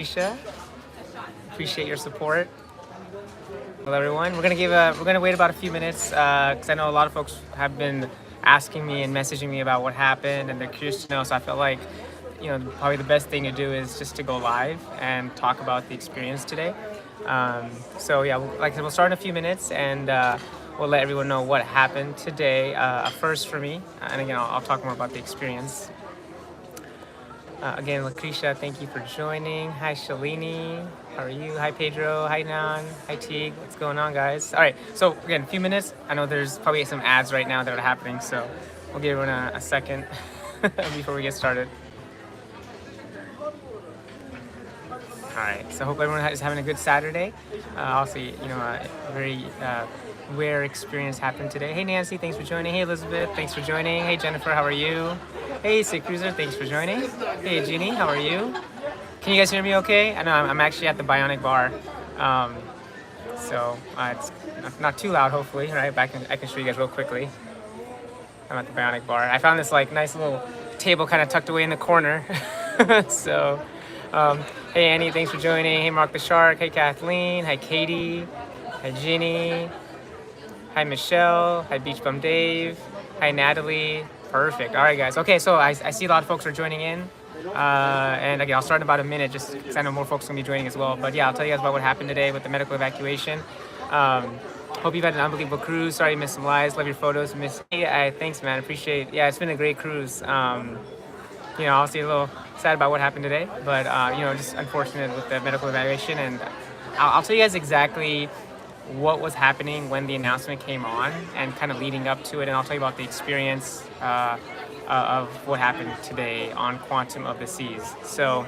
Lucretia. Appreciate your support. Hello, everyone. We're gonna wait about a few minutes because I know a lot of folks have been asking me and messaging me about what happened, and they're curious to know. So I felt like, probably the best thing to do is just to go live and talk about the experience today. So yeah, like I said, we'll start in a few minutes, and we'll let everyone know what happened today. A first for me, and again, I'll talk more about the experience. Again, Lucretia, thank you for joining. Hi, Shalini. How are you? Hi, Pedro. Hi, Nan. Hi, Teague. What's going on, guys? All right. So, again, a few minutes. I know there's probably some ads right now that are happening, so we'll give everyone a second before we get started. All right. So, hope everyone is having a good Saturday. Also, a very rare experience happened today. Hey, Nancy. Thanks for joining. Hey, Elizabeth. Thanks for joining. Hey, Jennifer. How are you? Hey, Sick Cruiser, thanks for joining. Hey, Jeannie, how are you? Can you guys hear me okay? I know I'm actually at the Bionic bar. So it's not too loud, hopefully, right? But I can show you guys real quickly. I'm at the Bionic bar. I found this nice little table kind of tucked away in the corner. So, hey, Annie, thanks for joining. Hey, Mark the Shark. Hey, Kathleen. Hi, Katie. Hi, Ginny. Hi, Michelle. Hi, Beach Bum Dave. Hi, Natalie. Perfect. All right, guys. Okay, so I see a lot of folks are joining in. And again, I'll start in about a minute just because I know more folks are going to be joining as well. But yeah, I'll tell you guys about what happened today with the medical evacuation. Hope you've had an unbelievable cruise. Sorry you missed some lives. Love your photos. Thanks, man. Appreciate it. Yeah, it's been a great cruise. Obviously a little sad about what happened today. But, just unfortunate with the medical evacuation. And I'll tell you guys exactly what was happening when the announcement came on and kind of leading up to it, and I'll tell you about the experience of what happened today on Quantum of the Seas. So,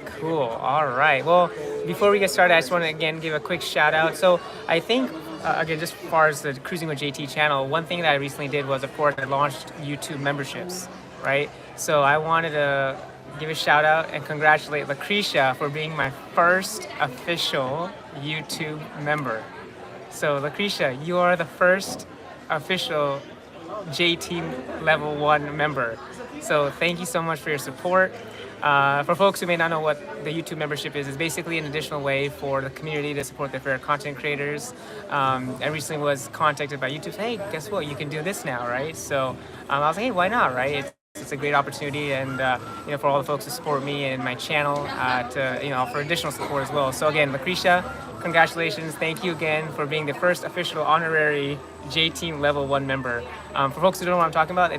cool. All right. Well, before we get started, I just want to again give a quick shout out. So I think, again, just as far as the Cruising with JT channel, one thing that I recently did was, of course, I launched YouTube memberships, right? So I wanted to give a shout out and congratulate Lucretia for being my first official YouTube member. So Lucretia, you are the first official JT Level 1 member. So thank you so much for your support. For folks who may not know what the YouTube membership is, it's basically an additional way for the community to support their favorite content creators. I recently was contacted by YouTube, hey, guess what? You can do this now, right? So I was like, hey, why not, right? It's a great opportunity, and for all the folks who support me and my channel to offer additional support as well. So again, Lucretia, congratulations! Thank you again for being the first official honorary J-Team Level 1 member. For folks who don't know what I'm talking about,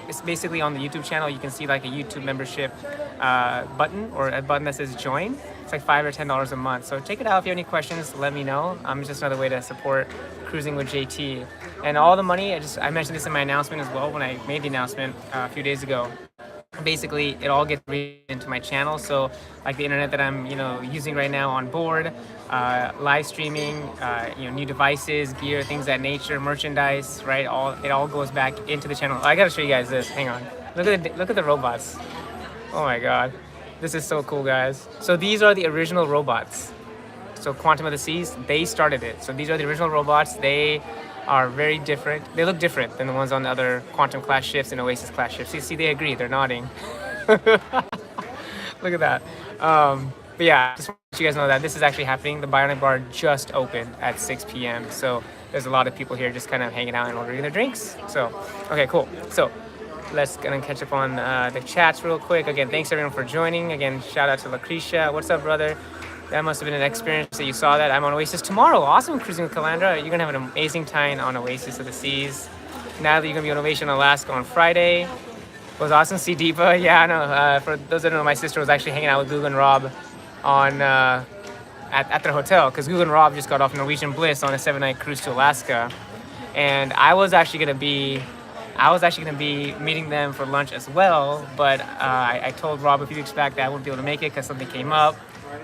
it's basically on the YouTube channel. You can see a YouTube membership button, or a button that says join. It's like $5 or $10 a month. So check it out. If you have any questions, let me know. It's just another way to support Cruising with JT. And all the money, I mentioned this in my announcement as well when I made the announcement a few days ago. Basically, it all gets into my channel. So like the internet that I'm using right now on board, live streaming, new devices, gear, things of that nature, merchandise, right? It all goes back into the channel. I gotta show you guys this. Hang on. Look at the robots. Oh my God. This is so cool, guys. So these are the original robots. So Quantum of the Seas, they started it. So these are the original robots. They are very different. They look different than the ones on the other Quantum class ships and Oasis class ships. You see, they agree. They're nodding. Look at that. But yeah, just want you guys know that this is actually happening. The Bionic bar just opened at 6 p.m. So there's a lot of people here just kind of hanging out and ordering their drinks. So, okay, cool. So let's gonna catch up on the chats real quick. Again, thanks everyone for joining. Again, shout out to Lucretia. What's up, brother? That must have been an experience that you saw that. I'm on Oasis tomorrow. Awesome, Cruising with Calandra. You're gonna have an amazing time on Oasis of the Seas. Natalie, you're gonna be on Ovation Alaska on Friday. It was awesome to see Deepa. Yeah, I know. For those that don't know, my sister was actually hanging out with Google and Rob on at their hotel, because Google and Rob just got off Norwegian Bliss on a 7-night cruise to Alaska, and I was actually gonna be meeting them for lunch as well, but I told Rob a few weeks back that I wouldn't be able to make it because something came up.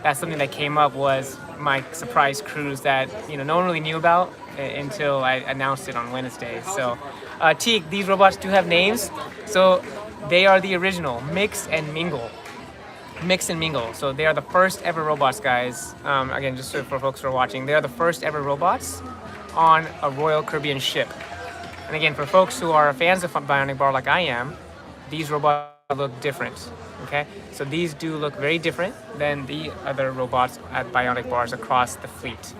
That something that came up was my surprise cruise that no one really knew about until I announced it on Wednesday. So, Teague, these robots do have names. So they are the original Mix and Mingle. Mix and Mingle. So they are the first ever robots, guys. Again, just for folks who are watching, they are the first ever robots on a Royal Caribbean ship. And again, for folks who are fans of Bionic Bar like I am, these robots look different. Okay, so these do look very different than the other robots at Bionic bars across the fleet.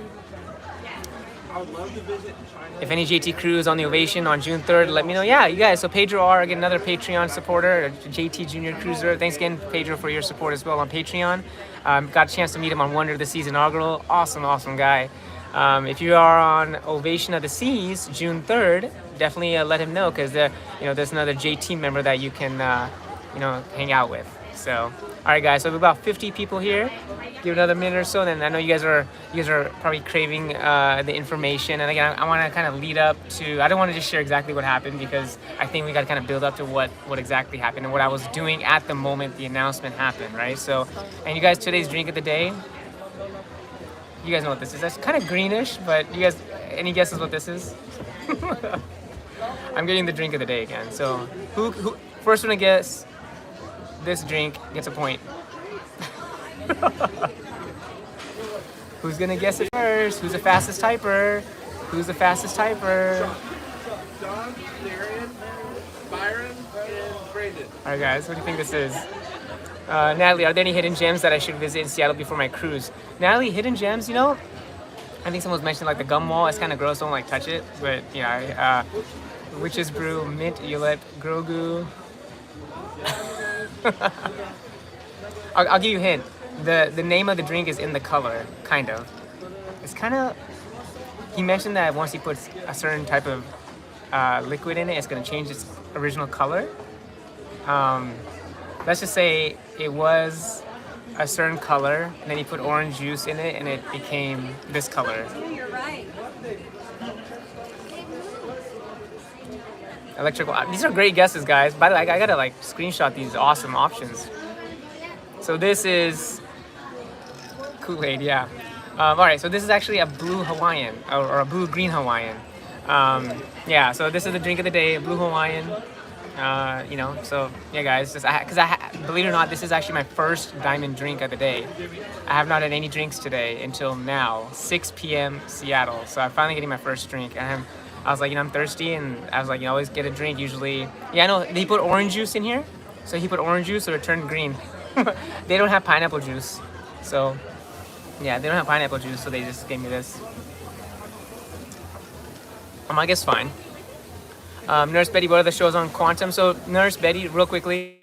If any JT crews on the Ovation on June 3rd, let me know. Yeah, you guys. So Pedro R, again, another Patreon supporter, a JT Junior Cruiser. Thanks again, Pedro, for your support as well on Patreon. Got a chance to meet him on Wonder of the Seas inaugural. Awesome guy. If you are on Ovation of the Seas, June 3rd, definitely let him know, because there's another JT member that you can hang out with. So, all right, guys. So we have about 50 people here. Give it another minute or so, then I know you guys are probably craving the information. And again, I want to kind of lead up to. I don't want to just share exactly what happened, because I think we got to kind of build up to what exactly happened and what I was doing at the moment the announcement happened, right? So, and you guys, today's drink of the day. You guys know what this is. That's kind of greenish, but you guys, any guesses what this is? I'm getting the drink of the day again. So, who first one to guess this drink gets a point. Who's gonna guess it first? Who's the fastest typer? Who's the fastest typer? Don, Darian, Byron, and Brandon. All right, guys, what do you think this is? Natalie, are there any hidden gems that I should visit in Seattle before my cruise? Natalie, hidden gems, I think someone was mentioning like the gum wall. It's kind of gross, don't like touch it. But yeah, Witch's Brew, Mint, Eulep, Grogu. I'll give you a hint. The name of the drink is in the color, kind of. It's kind of. He mentioned that once he puts a certain type of liquid in it, it's going to change its original color. Let's just say it was a certain color, and then he put orange juice in it, and it became this color. You're right. Electrical. These are great guesses, guys. By the way, I gotta screenshot these awesome options. So this is Kool-Aid, yeah. All right, so this is actually a blue Hawaiian or a blue green Hawaiian. Yeah, so this is the drink of the day, a blue Hawaiian. So yeah, guys, believe it or not, this is actually my first diamond drink of the day. I have not had any drinks today until now, 6 p.m. Seattle. So I'm finally getting my first drink, and I was like, I'm thirsty, and I was like, always get a drink usually. Yeah, I know they put orange juice in here, so he put orange juice, so it turned green. They don't have pineapple juice, so yeah, they don't have pineapple juice, so they just gave me this. I guess fine. Nurse Betty, what are the shows on Quantum? So Nurse Betty, real quickly,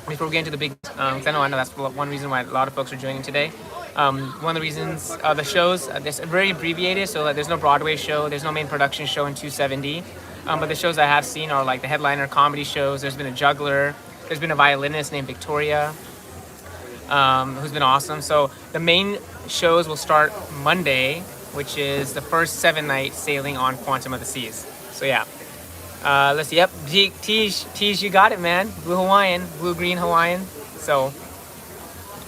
before we get into the big, because I know that's one reason why a lot of folks are joining today. One of the reasons, the shows, it's very abbreviated, so there's no Broadway show, there's no main production show in 270. But the shows I have seen are like the headliner comedy shows. There's been a juggler, there's been a violinist named Victoria, who's been awesome. So the main shows will start Monday, which is the first 7-night sailing on Quantum of the Seas. So yeah. Let's see. Yep, Tej, you got it, man. Blue Hawaiian, blue green Hawaiian. So,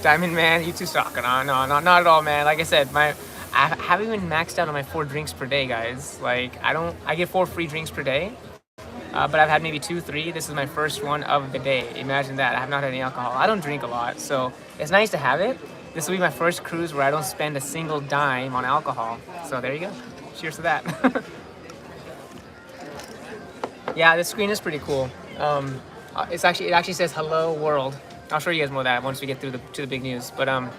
Diamond Man, you too suck. No, not at all, man. Like I said, I haven't even maxed out on my 4 drinks per day, guys. I get 4 free drinks per day, but I've had maybe 2, 3. This is my first one of the day. Imagine that. I have not had any alcohol. I don't drink a lot, so it's nice to have it. This will be my first cruise where I don't spend a single dime on alcohol. So there you go. Cheers to that. Yeah, this screen is pretty cool. It actually says "Hello World." I'll show you guys more of that once we get to the big news. But all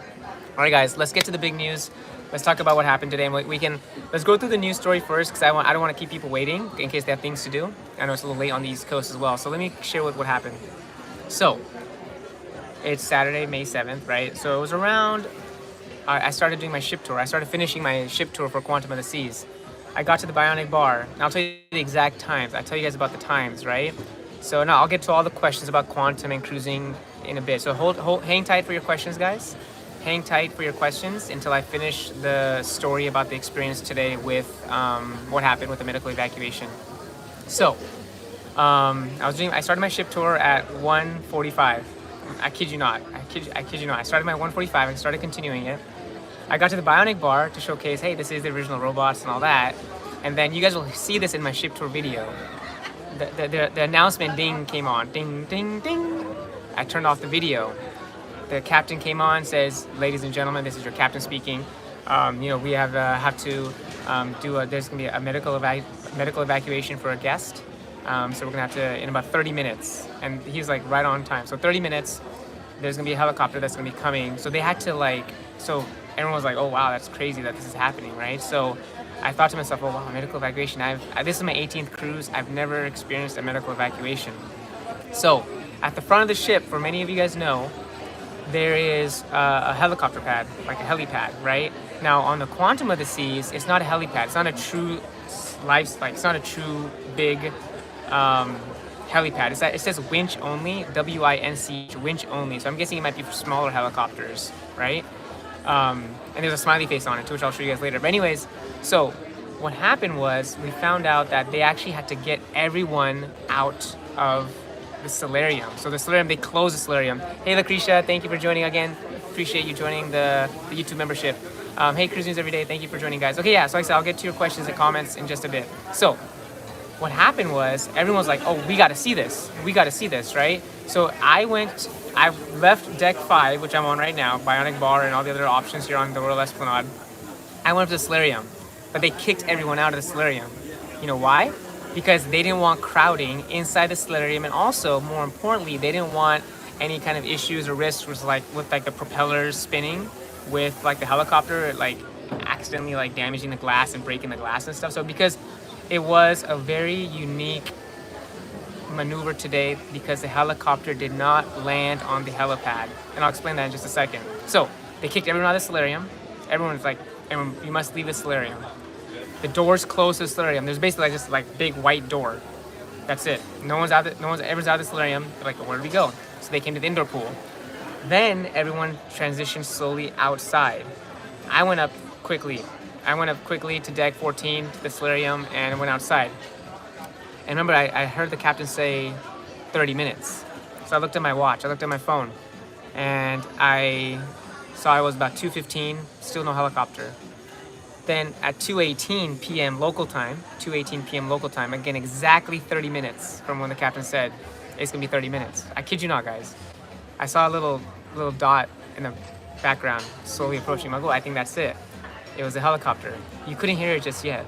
right, guys, let's get to the big news. Let's talk about what happened today. Let's go through the news story first, because I don't want to keep people waiting in case they have things to do. I know it's a little late on the East Coast as well, so let me share what happened. So it's Saturday, May 7th, right? So it was around. I started doing my ship tour. I started finishing my ship tour for Quantum of the Seas. I got to the Bionic bar, and I'll tell you the exact times. I'll tell you guys about the times, right? So now I'll get to all the questions about Quantum and cruising in a bit. So hang tight for your questions, guys. Hang tight for your questions until I finish the story about the experience today with what happened with the medical evacuation. So I started my ship tour at 1:45. I kid you not. I kid you not. I started my 1:45. I started continuing it. I got to the Bionic bar to showcase, hey, this is the original robots and all that. And then you guys will see this in my ship tour video. The announcement ding came on. Ding, ding, ding. I turned off the video. The captain came on, says, ladies and gentlemen, this is your captain speaking. We have to there's going to be a medical evacuation for a guest. So we're gonna have to in about 30 minutes, and he's like right on time. So 30 minutes, there's gonna be a helicopter that's gonna be coming. So they had to so everyone was like, oh wow, that's crazy that this is happening, right? So I thought to myself, oh wow, medical evacuation. This is my 18th cruise. I've never experienced a medical evacuation. So at the front of the ship, for many of you guys know, there is a helicopter pad, like a helipad, right? Now on the Quantum of the Seas, it's not a helipad. It's not a true it's not a true big helipad. It says winch only, WINC, winch only. So I'm guessing it might be for smaller helicopters, right? And there's a smiley face on it too, which I'll show you guys later. But anyways, so what happened was we found out that they actually had to get everyone out of the solarium. So the solarium, they closed the solarium. Hey Lucretia, thank you for joining again. Appreciate you joining the YouTube membership. Hey Cruise News Every Day, thank you for joining, guys. Okay, yeah, so like I said, I'll get to your questions and comments in just a bit. So what happened was everyone was like, oh, we got to see this. We got to see this, right? So I left deck 5, which I'm on right now, Bionic bar and all the other options here on the Royal Esplanade. I went up to the solarium, but they kicked everyone out of the solarium. You know why? Because they didn't want crowding inside the solarium, and also, more importantly, they didn't want any kind of issues or risks with the propellers spinning with like the helicopter, like accidentally like damaging the glass and breaking the glass and stuff. So because it was a very unique maneuver today, because the helicopter did not land on the helipad, and I'll explain that in just a second. So they kicked everyone out of the solarium. Everyone's like, you must leave the solarium. The doors closed to the solarium. There's basically just like big white door. That's it. Everyone's out of the solarium. They're like, where do we go? So they came to the indoor pool. Then everyone transitioned slowly outside. I went up quickly to deck 14, to the solarium, and went outside. And remember, I heard the captain say 30 minutes. So I looked at my watch, I looked at my phone, and I saw it was about 2:15, still no helicopter. Then at 2:18 p.m. local time, again, exactly 30 minutes from when the captain said, it's gonna be 30 minutes. I kid you not, guys. I saw a little dot in the background slowly approaching. I'm like, oh, I think that's it. It was a helicopter. You couldn't hear it just yet,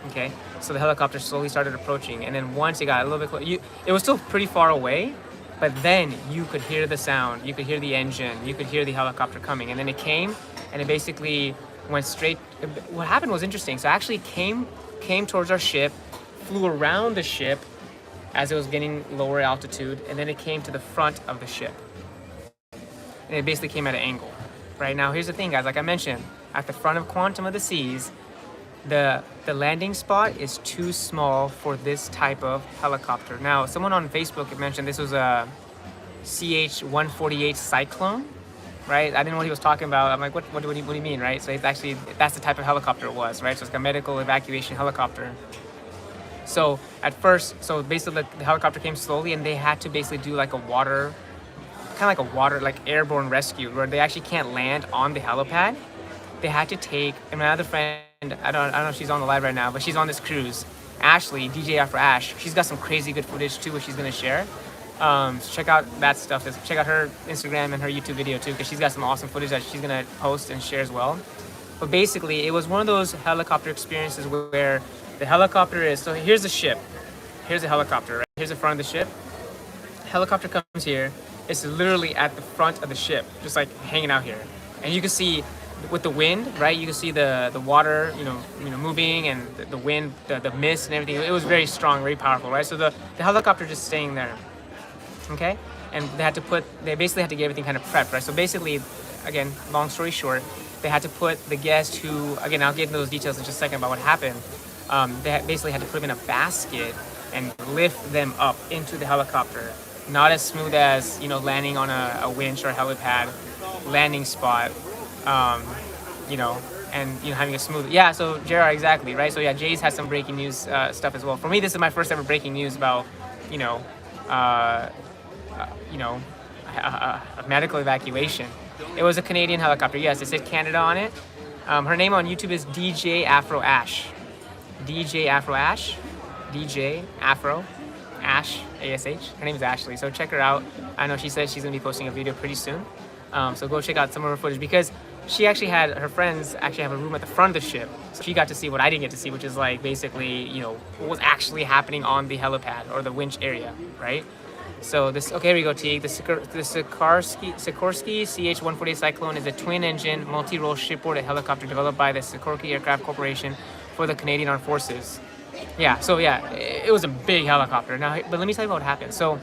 okay? So the helicopter slowly started approaching, and then once it got a little bit closer, it was still pretty far away, but then you could hear the sound, you could hear the engine, you could hear the helicopter coming, and then it came, and it basically went straight. What happened was interesting. So it actually came towards our ship, flew around the ship as it was getting lower altitude, and then it came to the front of the ship. And it basically came at an angle. Right now, here's the thing, guys. Like I mentioned, at the front of Quantum of the Seas, the landing spot is too small for this type of helicopter. Now, someone on Facebook had mentioned this was a CH-148 Cyclone, right? I didn't know what he was talking about. I'm like, what do you mean, right? So that's the type of helicopter it was, right? So it's like a medical evacuation helicopter. So at first, basically the helicopter came slowly, and they had to basically do like airborne rescue, where they actually can't land on the helipad. They had to take, and my other friend, I don't know if she's on the live right now, but she's on this cruise, Ashley, DJ Afro Ash. She's got some crazy good footage too, which she's gonna share. So check out that stuff. Check out her Instagram and her YouTube video too, because she's got some awesome footage that she's gonna post and share as well. But basically, it was one of those helicopter experiences where the helicopter is, so here's the ship. Here's the helicopter, right? Here's the front of the ship. Helicopter comes here. It's literally at the front of the ship, just like hanging out here. And you can see with the wind, right? You can see the water, moving, and the wind, the mist and everything. It was very strong, very powerful, right? So the helicopter just staying there, okay? And they basically had to get everything kind of prepped, right? So basically, again, long story short, they had to put the guest who, again, I'll get into those details in just a second about what happened. They basically had to put them in a basket and lift them up into the helicopter. Not as smooth as, landing on a winch or a helipad landing spot, and having a smooth, so Gerard, exactly, right? So yeah, Jay's has some breaking news stuff as well. For me, this is my first ever breaking news about, a medical evacuation. It was a Canadian helicopter. Yes, it said Canada on it. Her name on YouTube is DJ Afro Ash. DJ Afro Ash. DJ Afro Ash, ASH. Her name is Ashley, so check her out. I know she said she's gonna be posting a video pretty soon. So go check out some of her footage, because she actually had her friends actually have a room at the front of the ship, so she got to see what I didn't get to see, which is like basically, you know, what was actually happening on the helipad or the winch area, right? So this, okay, here we go, Teague. The Sikorsky CH-148 Cyclone is a twin-engine, multi-role shipboard helicopter developed by the Sikorsky Aircraft Corporation for the Canadian Armed Forces. Yeah, so yeah, it was a big helicopter. Now, but let me tell you what happened. So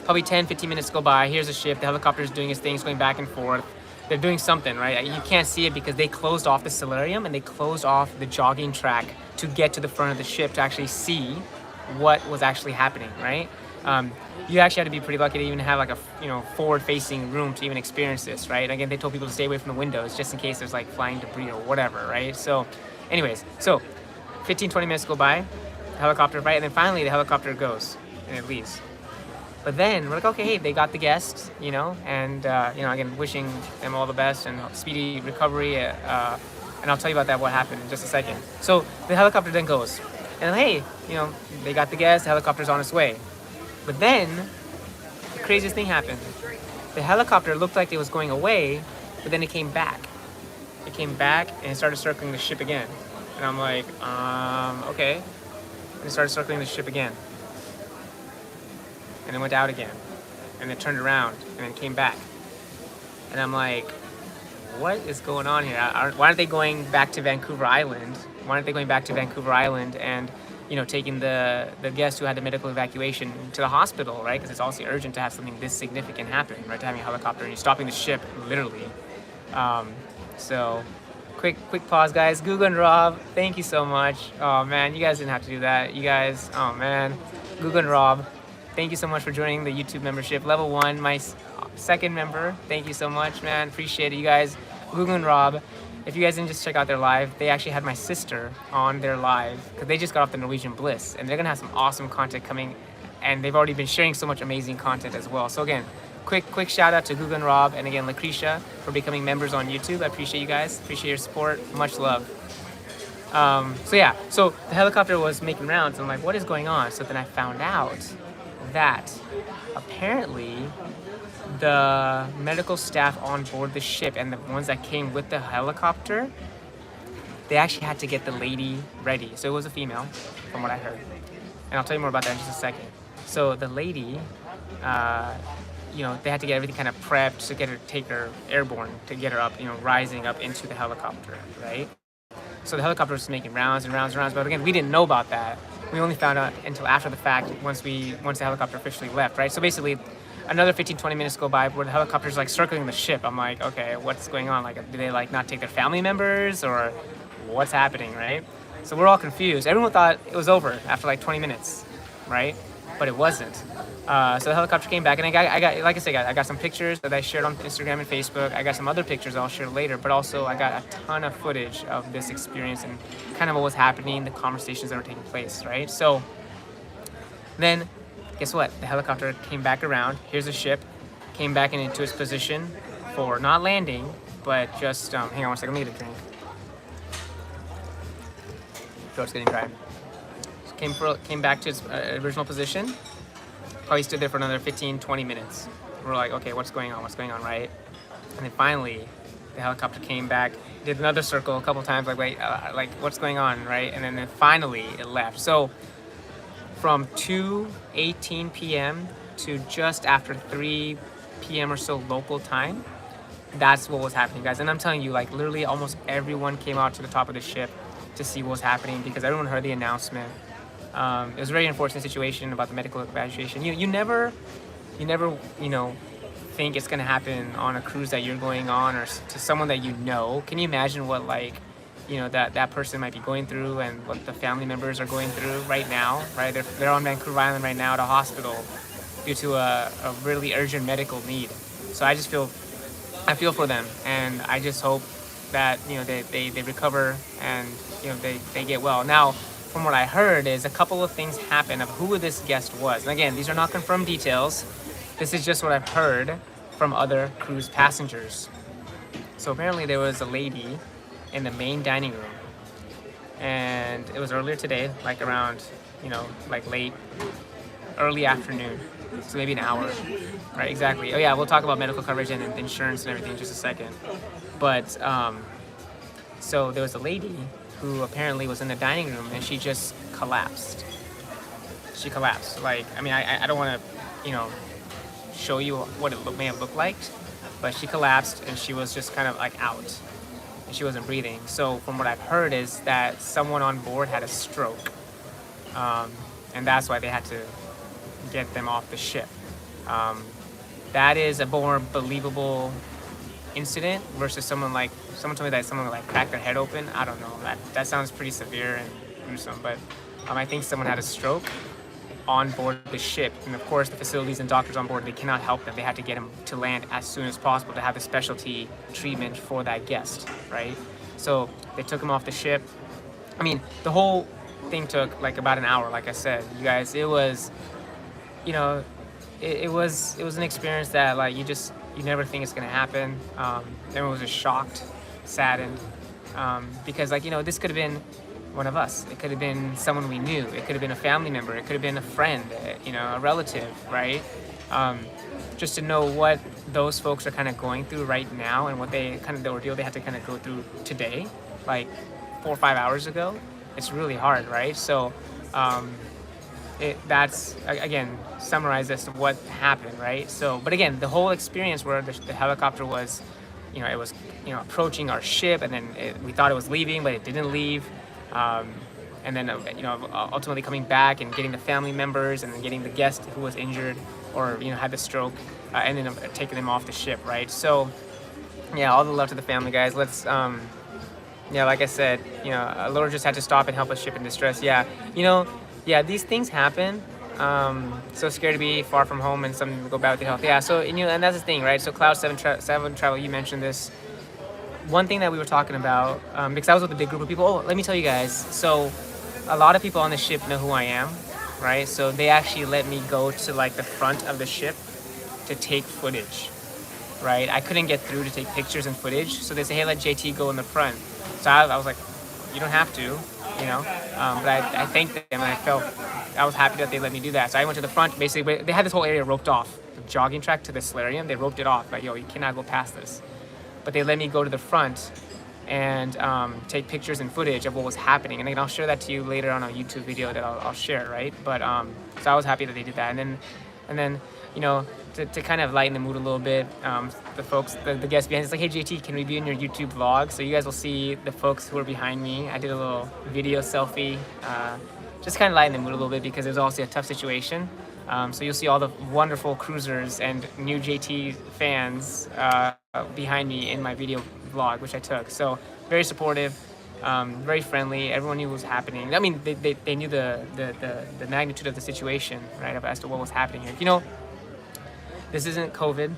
probably 10, 15 minutes go by. Here's a ship. The helicopter is doing its thing, it's going back and forth. They're doing something, right? You can't see it because they closed off the solarium and they closed off the jogging track to get to the front of the ship to actually see what was actually happening, right? You actually had to be pretty lucky to even have like a, you know, forward-facing room to even experience this, right? Again, they told people to stay away from the windows just in case there's like flying debris or whatever, right? So anyways, so 15, 20 minutes go by, the helicopter, right? And then finally the helicopter goes and it leaves. But then we're like, okay, hey, they got the guests, you know, and, you know, again, wishing them all the best and speedy recovery. And I'll tell you about that, what happened in just a second. So the helicopter then goes. And hey, you know, they got the guests, the helicopter's on its way. But then the craziest thing happened. The helicopter looked like it was going away, but then it came back. It came back and it started circling the ship again. And I'm like, okay. And it started circling the ship again. And it went out again. And it turned around and then came back. And I'm like, what is going on here? Why aren't they going back to Vancouver Island? Why aren't they going back to Vancouver Island and, you know, taking the guests who had the medical evacuation to the hospital, right? Because it's also urgent to have something this significant happen, right? To having a helicopter and you're stopping the ship, literally. So, quick pause, guys. Gugu and Rob, thank you so much. Oh man, you guys didn't have to do that. You guys, oh man. Gugu and Rob, thank you so much for joining the YouTube membership. Level 1, my second member. Thank you so much, man. Appreciate it, you guys. Gugu and Rob, if you guys didn't just check out their live, they actually had my sister on their live because they just got off the Norwegian Bliss and they're gonna have some awesome content coming, and they've already been sharing so much amazing content as well. So again, quick shout out to Gugu and Rob, and again Lucretia for becoming members on YouTube. I appreciate you guys, appreciate your support, much love. So yeah, so the helicopter was making rounds. I'm like, what is going on? So then I found out that apparently the medical staff on board the ship and the ones that came with the helicopter, they actually had to get the lady ready. So it was a female, from what I heard. And I'll tell you more about that in just a second. So the lady, you know, they had to get everything kind of prepped to take her airborne, to get her up, you know, rising up into the helicopter, right? So the helicopter was making rounds and rounds and rounds, but again, we didn't know about that. We only found out until after the fact, once the helicopter officially left, right? So basically, another 15, 20 minutes go by where the helicopter's like circling the ship. I'm like, okay, what's going on? Like, do they like not take their family members or what's happening, right? So we're all confused. Everyone thought it was over after like 20 minutes, right? But it wasn't. So the helicopter came back, and I got, like I said, I got some pictures that I shared on Instagram and Facebook. I got some other pictures I'll share later, but also I got a ton of footage of this experience and kind of what was happening, the conversations that were taking place, right? So then, guess what? The helicopter came back around. Here's the ship, came back into its position for not landing, but just, hang on one second, let me get a drink. Throat's getting dry. Came back to its original position. Probably stood there for another 15, 20 minutes. We're like, okay, what's going on, right? And then finally, the helicopter came back, did another circle a couple times, like, wait, like, what's going on, right? And then finally, it left. So from 2:18 p.m. to just after 3 p.m. or so local time, that's what was happening, guys. And I'm telling you, like, literally almost everyone came out to the top of the ship to see what was happening because everyone heard the announcement. It was a very unfortunate situation about the medical evacuation. You never, you know, think it's gonna happen on a cruise that you're going on or to someone that you know. Can you imagine what, like, you know, that person might be going through and what the family members are going through right now, right? They're on Vancouver Island right now at a hospital due to a really urgent medical need. So I feel for them, and I just hope that, you know, they recover and, you know, they get well. Now, from what I heard is a couple of things happened of who this guest was. And again, these are not confirmed details. This is just what I've heard from other cruise passengers. So apparently there was a lady in the main dining room, and it was earlier today, like around, you know, like early afternoon. So maybe an hour, right? Exactly. Oh yeah, we'll talk about medical coverage and insurance and everything in just a second. But so there was a lady who apparently was in the dining room and she just collapsed. She collapsed. Like, I mean, I don't want to, show you what it may have looked like, but she collapsed and she was just kind of like out and she wasn't breathing. So from what I've heard is that someone on board had a stroke, and that's why they had to get them off the ship. That is a more believable incident versus someone told me that someone like cracked their head open. I don't know. That sounds pretty severe and gruesome, but I think someone had a stroke on board the ship, and of course the facilities and doctors on board, they cannot help them. They had to get him to land as soon as possible to have the specialty treatment for that guest, right? So they took him off the ship. I mean, the whole thing took like about an hour. Like I said, you guys, it was, it was an experience that like you never think it's gonna happen. Everyone was just shocked, saddened, because this could have been one of us. It could have been someone we knew. It could have been a family member. It could have been a friend, a relative, right? Just to know what those folks are kind of going through right now and what the ordeal they had to kind of go through today, like 4 or 5 hours ago, it's really hard, right? So that's, again, summarize as to what happened, right? So, but again, the whole experience where the helicopter was, it was, approaching our ship, and then we thought it was leaving, but it didn't leave. And then, ultimately coming back and getting the family members and then getting the guest who was injured or, had the stroke, and then taking them off the ship, right? So, yeah, all the love to the family, guys. Let's, like I said, Laura just had to stop and help a ship in distress. Yeah, these things happen. So scared to be far from home and some go bad with the health. Yeah, so, and that's the thing, right? So Cloud 7 Travel, you mentioned this. One thing that we were talking about, because I was with a big group of people. Oh, let me tell you guys. So a lot of people on the ship know who I am, right? So they actually let me go to like the front of the ship to take footage, right? I couldn't get through to take pictures and footage. So they say, hey, let JT go in the front. So I was like, you don't have to, but I thanked them and I was happy that they let me do that. So I went to the front. Basically, they had this whole area roped off, the jogging track to the solarium. They roped it off. Like, yo, you cannot go past this. But they let me go to the front and take pictures and footage of what was happening. And then I'll share that to you later on a YouTube video that I'll share, right? But so I was happy that they did that. And then to kind of lighten the mood a little bit, the folks, the guests behind, it's like, hey JT, can we be in your YouTube vlog? So you guys will see the folks who are behind me. I did a little video selfie, just kind of lighten the mood a little bit because it was also a tough situation. So you'll see all the wonderful cruisers and new JT fans behind me in my video vlog, which I took. So very supportive, very friendly. Everyone knew what was happening. I mean, they knew the magnitude of the situation, right, as to what was happening here. This isn't COVID,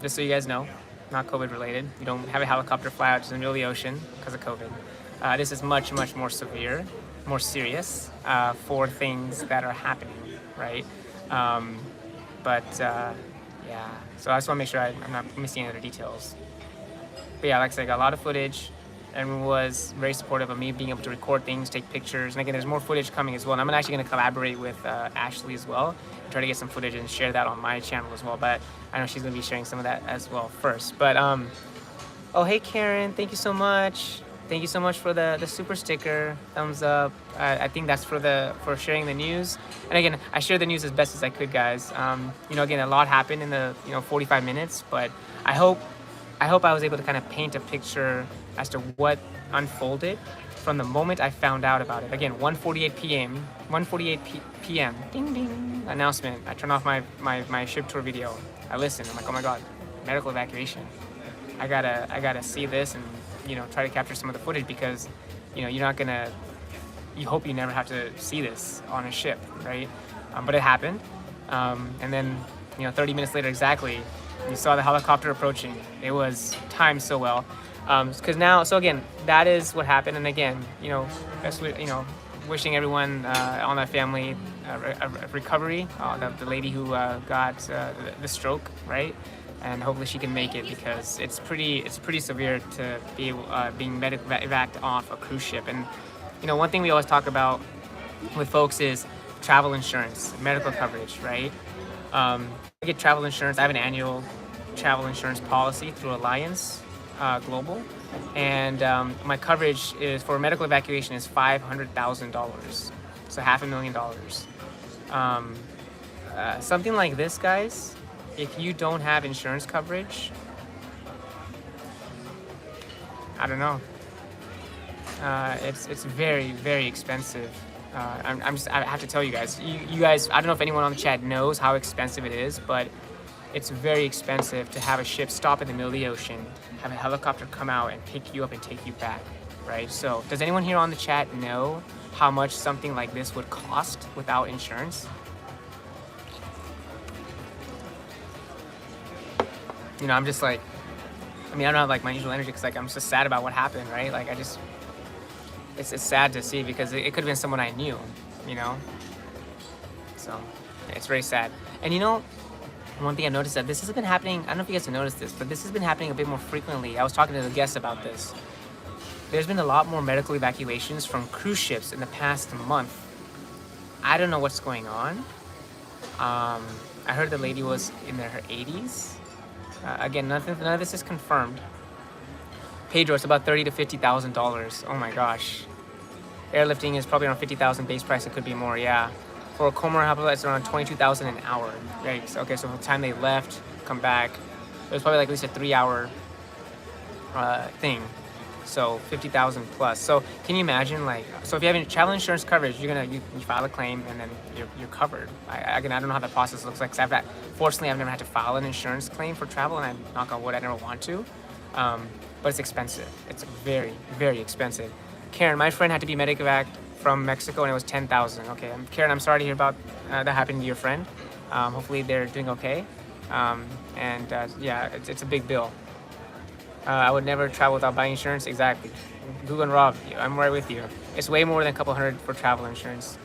just so you guys know, not COVID related. You don't have a helicopter fly out to the middle of the ocean because of COVID. This is much, much more severe, more serious for things that are happening, right? Yeah, so I just want to make sure I'm not missing any other details. But yeah, like I said, I got a lot of footage. Everyone was very supportive of me being able to record things, take pictures. And again, there's more footage coming as well. And I'm actually going to collaborate with Ashley as well, try to get some footage and share that on my channel as well. But I know she's going to be sharing some of that as well first. But, oh, hey, Karen, thank you so much. Thank you so much for the super sticker, thumbs up. I think that's for sharing the news. And again, I shared the news as best as I could, guys. Again, a lot happened in the 45 minutes, but I hope I was able to kind of paint a picture as to what unfolded from the moment I found out about it. Again, 1:48 p.m. Ding ding announcement. I turned off my ship tour video. I listened. I'm like, oh my god, medical evacuation. I gotta see this and try to capture some of the footage because you hope you never have to see this on a ship, right? But it happened, and then 30 minutes later exactly, you saw the helicopter approaching. It was timed so well, because now, so again, that is what happened. And again, wishing everyone on that family a recovery. The lady who got the stroke, right? And hopefully she can make it because it's pretty severe to be being evac off a cruise ship. And one thing we always talk about with folks is travel insurance, medical coverage, right? I get travel insurance. I have an annual travel insurance policy through Alliance Global, and my coverage is for medical evacuation is $500,000, so $500,000. Something like this, guys, if you don't have insurance coverage, I don't know. It's very, very expensive. I have to tell you guys. You guys, I don't know if anyone on the chat knows how expensive it is, but it's very expensive to have a ship stop in the middle of the ocean, have a helicopter come out and pick you up and take you back, right? So does anyone here on the chat know how much something like this would cost without insurance? You know, I'm just like, I mean, I don't have like my usual energy because like I'm just sad about what happened, right? Like it's sad to see because it could have been someone I knew, you know? So it's very sad. And you know, one thing I noticed that this has been happening, I don't know if you guys have noticed this, but this has been happening a bit more frequently. I was talking to the guests about this. There's been a lot more medical evacuations from cruise ships in the past month. I don't know what's going on. I heard the lady was in her 80s. Again, none of this is confirmed. Pedro, it's about $30,000 to $50,000. Oh my gosh. Airlifting is probably around 50,000 base price. It could be more, yeah. For a Comor pilot, it's around 22,000 an hour. Yikes. Okay, so from the time they left, come back, it was probably like at least a 3-hour thing. So 50,000 plus. So can you imagine, like, so if you have any travel insurance coverage, you file a claim and then you're covered. I don't know how that process looks like. Cause fortunately, I've never had to file an insurance claim for travel, and I knock on wood, I never want to. But it's expensive. It's very, very expensive. Karen, my friend had to be medic evac from Mexico, and it was 10,000. Okay, Karen, I'm sorry to hear about that happening to your friend. Hopefully they're doing okay. Yeah, it's a big bill. I would never travel without buying insurance. Exactly. Google and Rob, I'm right with you. It's way more than a couple hundred for travel insurance.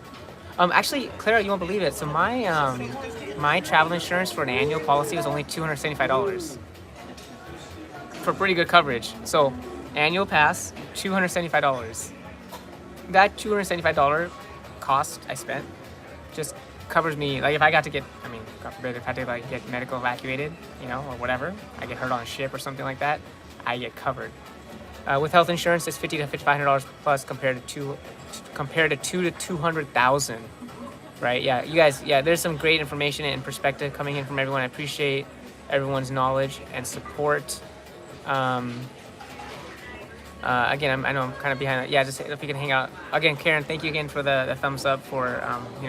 Actually, Clara, you won't believe it. So my travel insurance for an annual policy was only $275 for pretty good coverage. So annual pass, $275. That $275 cost I spent just covers me. Like if I got to get, I mean, God forbid, if I had to like get medical evacuated, you know, or whatever, I get hurt on a ship or something like that, I get covered. With health insurance, it's $50 to $500 plus compared to $200 to $200,000, right? Yeah, you guys, yeah, there's some great information and perspective coming in from everyone. I appreciate everyone's knowledge and support. Again, I know I'm kind of behind that. Yeah, just if you can hang out. Again, Karen, thank you again for the thumbs up for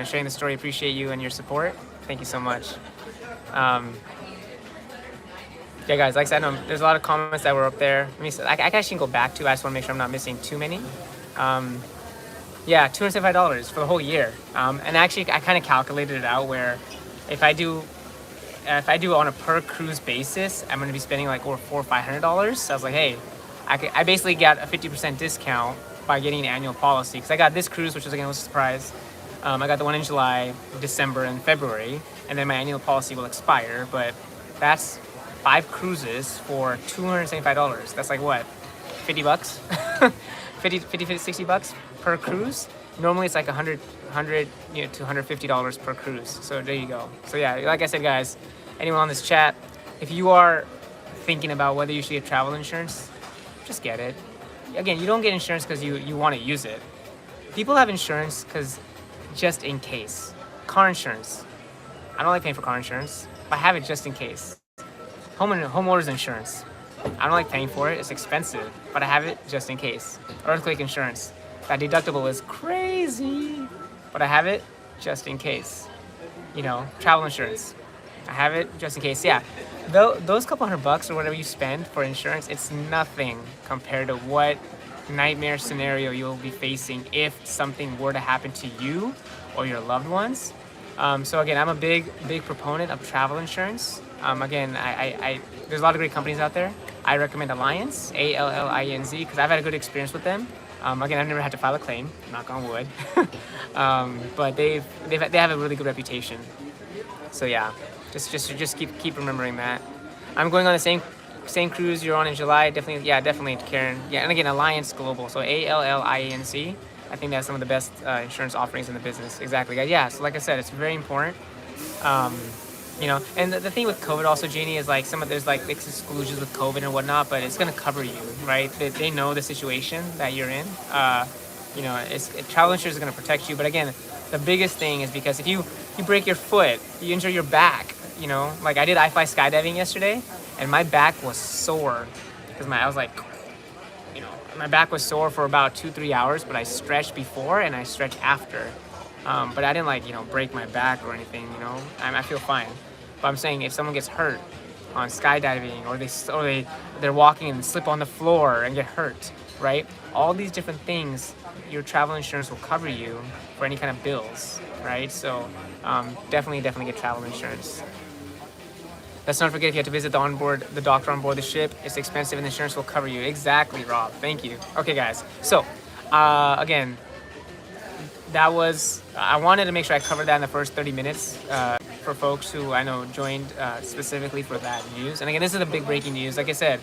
sharing the story. Appreciate you and your support. Thank you so much. Yeah, guys, like I said, there's a lot of comments that were up there. Let me see, I can actually go back to. I just want to make sure I'm not missing too many. Yeah, $275 for the whole year. And actually, I kind of calculated it out where if I do on a per cruise basis, I'm going to be spending like over $400 or $500. So I was like, hey, I basically got a 50% discount by getting an annual policy because I got this cruise, which was again was a surprise. I got the one in July, December, and February, and then my annual policy will expire. But that's 5 cruises for $275. That's like what, $50? 50, 60 bucks per cruise. Normally it's like $100 to $150 per cruise. So there you go. So yeah, like I said, guys, anyone on this chat, if you are thinking about whether you should get travel insurance, just get it. Again, you don't get insurance because you want to use it. People have insurance because just in case. Car insurance. I don't like paying for car insurance, but I have it just in case. Homeowners insurance. I don't like paying for it. It's expensive, but I have it just in case. Earthquake insurance. That deductible is crazy, but I have it just in case. You know, travel insurance. I have it just in case. Yeah, those couple $100 or whatever you spend for insurance, it's nothing compared to what nightmare scenario you'll be facing if something were to happen to you or your loved ones. So again, I'm a big proponent of travel insurance. Again, I there's a lot of great companies out there. I recommend Alliance, ALLINZ, because I've had a good experience with them. Again, I've never had to file a claim, knock on wood, but they have a really good reputation. So yeah, just keep remembering that. I'm going on the same cruise you're on in July. Definitely, Karen. Yeah, and again, Alliance Global, so ALLIANC. I think that's some of the best insurance offerings in the business. Exactly, guys. Yeah, so like I said, it's very important. You know, and the thing with COVID also, Janie, is like there's like exclusions with COVID and whatnot, but it's gonna cover you, right? They know the situation that you're in. You know, travel insurance is gonna protect you. But again, the biggest thing is because if you break your foot, you injure your back. You know, like I did I-Fly skydiving yesterday, and my back was sore because I was like, you know, my back was sore for about 2-3 hours, but I stretched before and I stretched after. But I didn't like, you know, break my back or anything, you know. I feel fine. But I'm saying if someone gets hurt on skydiving, or they're walking and slip on the floor and get hurt, right? All these different things, your travel insurance will cover you for any kind of bills, right? So definitely get travel insurance. Let's not forget, if you have to visit the doctor on board the ship, it's expensive and the insurance will cover you. Exactly, Rob. Thank you. Okay, guys. So again, I wanted to make sure I covered that in the first 30 minutes for folks who I know joined specifically for that news. And again, this is the big breaking news. Like I said,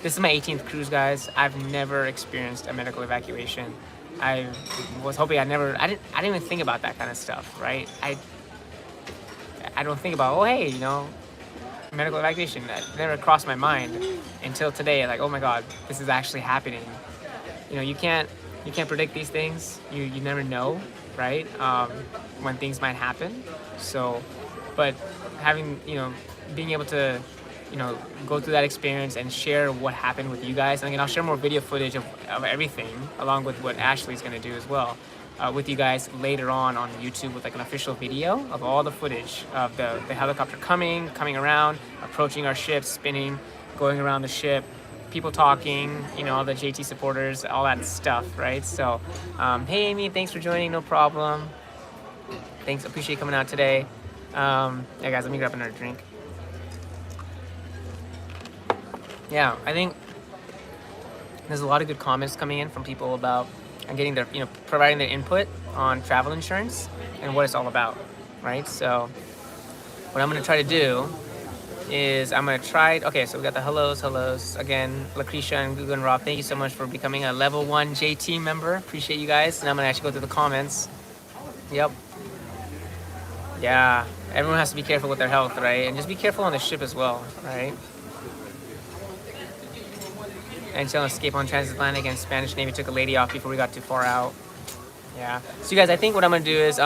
this is my 18th cruise, guys. I've never experienced a medical evacuation. I was hoping I didn't even think about that kind of stuff, right? I don't think about, oh, hey, you know, medical evacuation. That never crossed my mind until today. Like, oh my God, this is actually happening. You know, you can't predict these things. You never know, right? When things might happen. So, but having, you know, being able to, you know, go through that experience and share what happened with you guys. And again, I'll share more video footage of everything, along with what Ashley's going to do as well, with you guys later on YouTube, with like an official video of all the footage of the helicopter coming around, approaching our ship, spinning, going around the ship, people talking, you know, all the JT supporters, all that stuff, right? So, hey Amy, thanks for joining, no problem. Thanks, appreciate you coming out today. Yeah, guys, let me grab another drink. Yeah, I think there's a lot of good comments coming in from people about getting their, you know, providing their input on travel insurance and what it's all about, right? So, what I'm gonna try to do is okay, so we got the hellos again, Lucretia and Google and Rob, thank you so much for becoming a level 1 JT member. Appreciate you guys. And I'm gonna actually go through the comments. Yep. Yeah, everyone has to be careful with their health, right? And just be careful on the ship as well, right? Until escape on transatlantic, and Spanish Navy took a lady off before we got too far out. Yeah. So you guys, I think what I'm gonna do is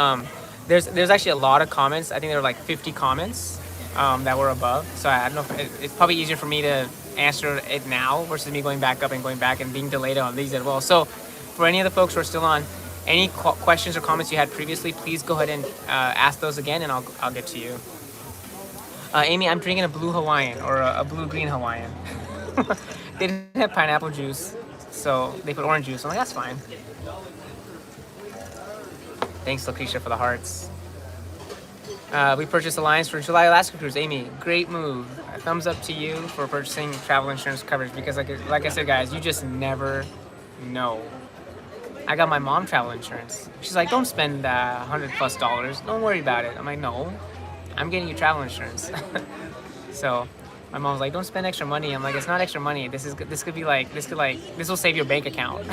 there's actually a lot of comments. I think there were like 50 comments that were above. So I don't know if it's probably easier for me to answer it now versus me going back up and going back and being delayed on these as well. So for any of the folks who are still on, any questions or comments you had previously, please go ahead and ask those again, and I'll get to you. Amy, I'm drinking a blue Hawaiian, or a blue-green Hawaiian. They didn't have pineapple juice, so they put orange juice. I'm like, that's fine. Thanks, Lucretia, for the hearts. We purchased Alliance for July Alaska cruise. Amy, great move. A thumbs up to you for purchasing travel insurance coverage, because like I said, guys, you just never know. I got my mom travel insurance. She's like, don't spend $100+. Don't worry about it. I'm like, no, I'm getting you travel insurance. So my mom's like, don't spend extra money. I'm like, it's not extra money. This will save your bank account.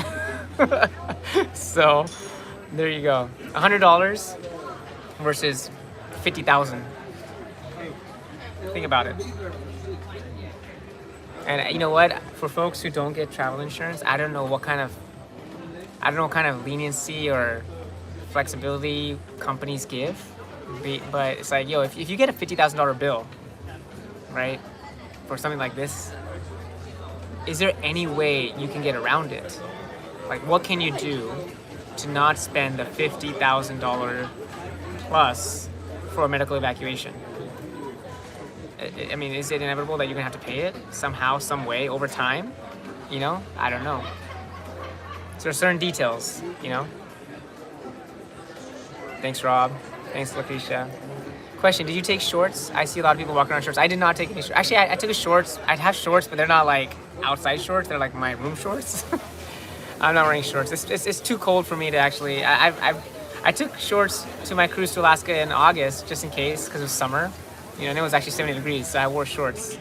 So there you go. $100 versus 50,000. Think about it. And you know what? For folks who don't get travel insurance, I don't know what kind of leniency or flexibility companies give. But it's like, yo, if you get a $50,000 bill, right, for something like this, is there any way you can get around it? Like, what can you do to not spend the $50,000 plus for a medical evacuation? I mean, is it inevitable that you're gonna have to pay it somehow, some way, over time? You know, I don't know. So there are certain details, you know. Thanks, Rob. Thanks, Lucretia. Question, did you take shorts? I see a lot of people walking around shorts. I did not take any shorts. Actually, I took a shorts. I'd have shorts, but they're not like outside shorts. They're like my room shorts. I'm not wearing shorts. It's too cold for me to actually. I took shorts to my cruise to Alaska in August, just in case, because it was summer. You know, and it was actually 70 degrees, so I wore shorts.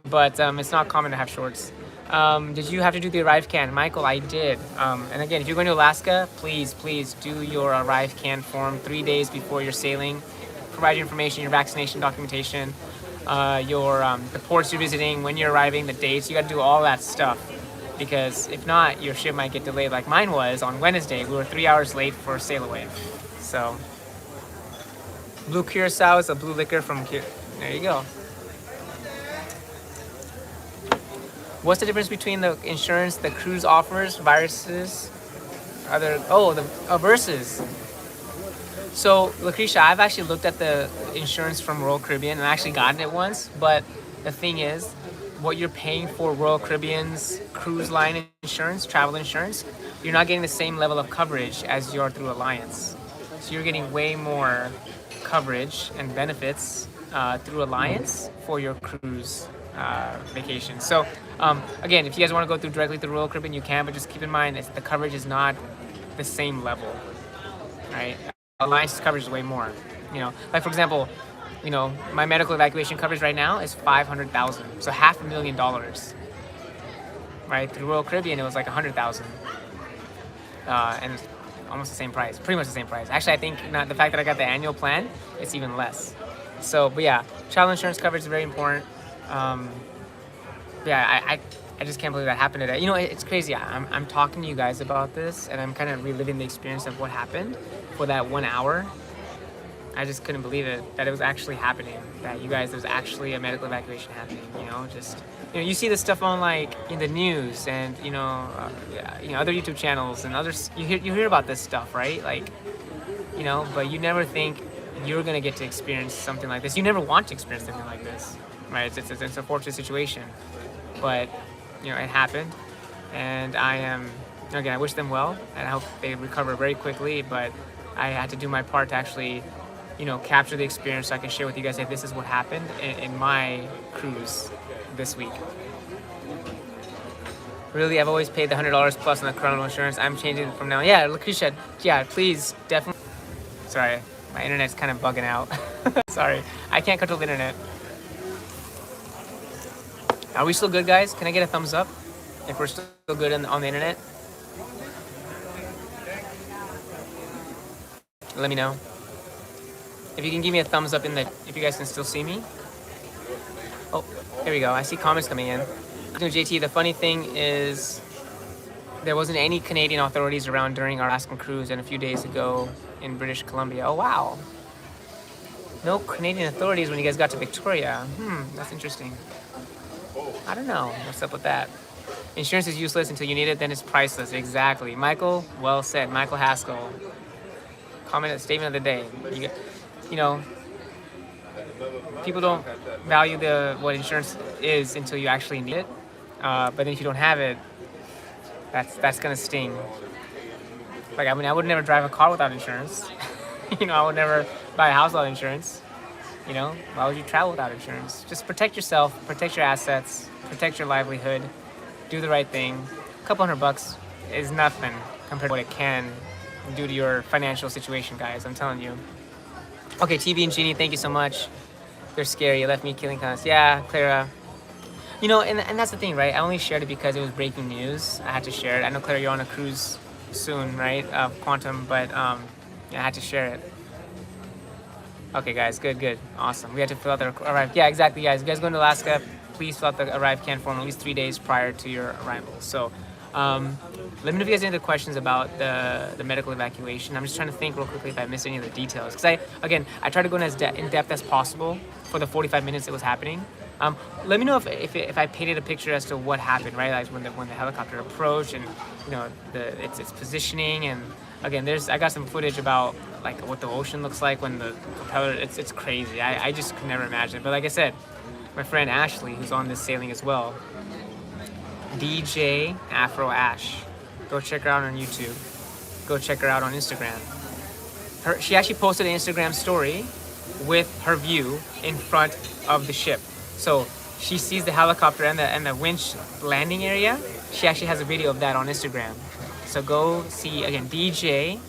But it's not common to have shorts. Did you have to do the ArriveCan? Michael, I did. And again, if you're going to Alaska, please do your ArriveCan form 3 days before you're sailing. provide your information, your vaccination documentation, the ports you're visiting, when you're arriving, the dates. You got to do all that stuff, because if not, your ship might get delayed. Like mine was on Wednesday. We were 3 hours late for sail away. So, blue curacao is a blue liquor from. There you go. What's the difference between the insurance the cruise offers versus versus? So, Lucretia, I've actually looked at the insurance from Royal Caribbean and I actually gotten it once, but the thing is, what you're paying for Royal Caribbean's cruise line insurance, travel insurance, you're not getting the same level of coverage as you are through Alliance. So you're getting way more coverage and benefits through Alliance for your cruise vacation. So again, if you guys want to go directly through Royal Caribbean, you can, but just keep in mind the coverage is not the same level, right? Alliance coverage is way more. Like for example, my medical evacuation coverage right now is $500,000, so $500,000. Right, through Royal Caribbean it was like $100,000, and it's almost the same price, pretty much the same price. Actually, I think the fact that I got the annual plan, it's even less. So, but yeah, travel insurance coverage is very important. I just can't believe that happened today. It's crazy. I'm talking to you guys about this, and I'm kind of reliving the experience of what happened for that 1 hour. I just couldn't believe it, that it was actually happening, that there's actually a medical evacuation happening. You see this stuff on like in the news and other YouTube channels and others. You hear about this stuff, right? Like, but you never think you're gonna get to experience something like this. You never want to experience something like this, right? It's a fortunate situation, but it happened, and I wish them well, and I hope they recover very quickly. But I had to do my part to actually capture the experience so I can share with you guys that this is what happened in my cruise this week. Really, I've always paid the $100 plus on the chrono insurance. I'm changing it from now. Yeah, Lucretia, yeah, please, definitely. Sorry, my internet's kind of bugging out. Sorry, I can't control the internet. Are we still good, guys? Can I get a thumbs up if we're still good on the internet? Let me know. If you can give me a thumbs up if you guys can still see me. Oh, here we go. I see comments coming in. JT, the funny thing is there wasn't any Canadian authorities around during our Alaskan cruise and a few days ago in British Columbia. Oh, wow. No Canadian authorities when you guys got to Victoria. That's interesting. I don't know what's up with that. Insurance is useless until you need it, then it's priceless. Exactly. Michael, well said. Michael Haskell. Statement of the day. People don't value what insurance is until you actually need it. But then if you don't have it, that's gonna sting. Like, I would never drive a car without insurance. I would never buy a house without insurance. Why would you travel without insurance? Just protect yourself, protect your assets, protect your livelihood, do the right thing. A couple $100 is nothing compared to what it can do to your financial situation, guys. I'm telling you. Okay, TV and Genie, thank you so much. They're scary. You left me killing cons. Yeah, Clara. And that's the thing, right? I only shared it because it was breaking news. I had to share it. I know, Clara, you're on a cruise soon, right? Quantum, but I had to share it. Okay, guys, good, awesome. We had to fill out the arrive. Yeah, exactly, guys. If you guys going to Alaska, please fill out the arrive can form at least 3 days prior to your arrival. So, let me know if you guys have any other questions about the medical evacuation. I'm just trying to think real quickly if I missed any of the details. Because I tried to go in as in depth as possible for the 45 minutes it was happening. Let me know if I painted a picture as to what happened, right? Like when the helicopter approached and its positioning, and again, I got some footage about like what the ocean looks like when the propeller. It's crazy. I just could never imagine. But like I said, my friend Ashley, who's on this sailing as well, DJ Afro Ash. Go check her out on YouTube. Go check her out on Instagram. She actually posted an Instagram story with her view in front of the ship. So she sees the helicopter and the winch landing area. She actually has a video of that on Instagram. So go see, again, DJ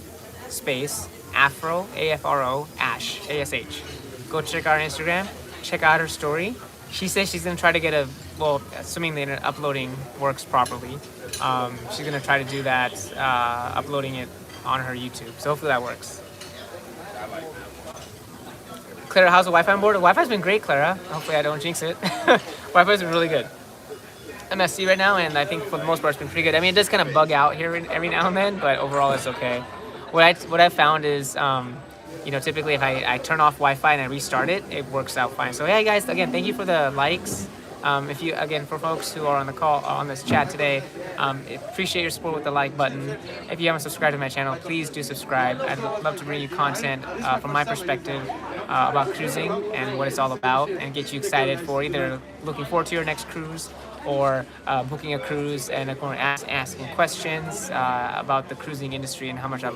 space Afro, A-F-R-O, Ash, A-S-H. Go check out her Instagram. Check out her story. She says she's going to try to get assuming the internet uploading works properly, she's going to try to do that, uploading it on her YouTube. So hopefully that works. Clara, how's the Wi-Fi on board? The Wi-Fi's been great, Clara. Hopefully I don't jinx it. Wi-Fi's been really good. MSC right now, and I think for the most part it's been pretty good. I mean, it does kind of bug out here every now and then, but overall it's okay. What I found is, you know, typically if I turn off Wi-Fi and I restart it, it works out fine. So hey guys, again, thank you for the likes. If you, again, for folks who are on the call, on this chat today, appreciate your support with the like button. If you haven't subscribed to my channel, please do subscribe. I'd love to bring you content from my perspective about cruising and what it's all about, and get you excited for either looking forward to your next cruise or booking a cruise, and asking questions about the cruising industry and how much I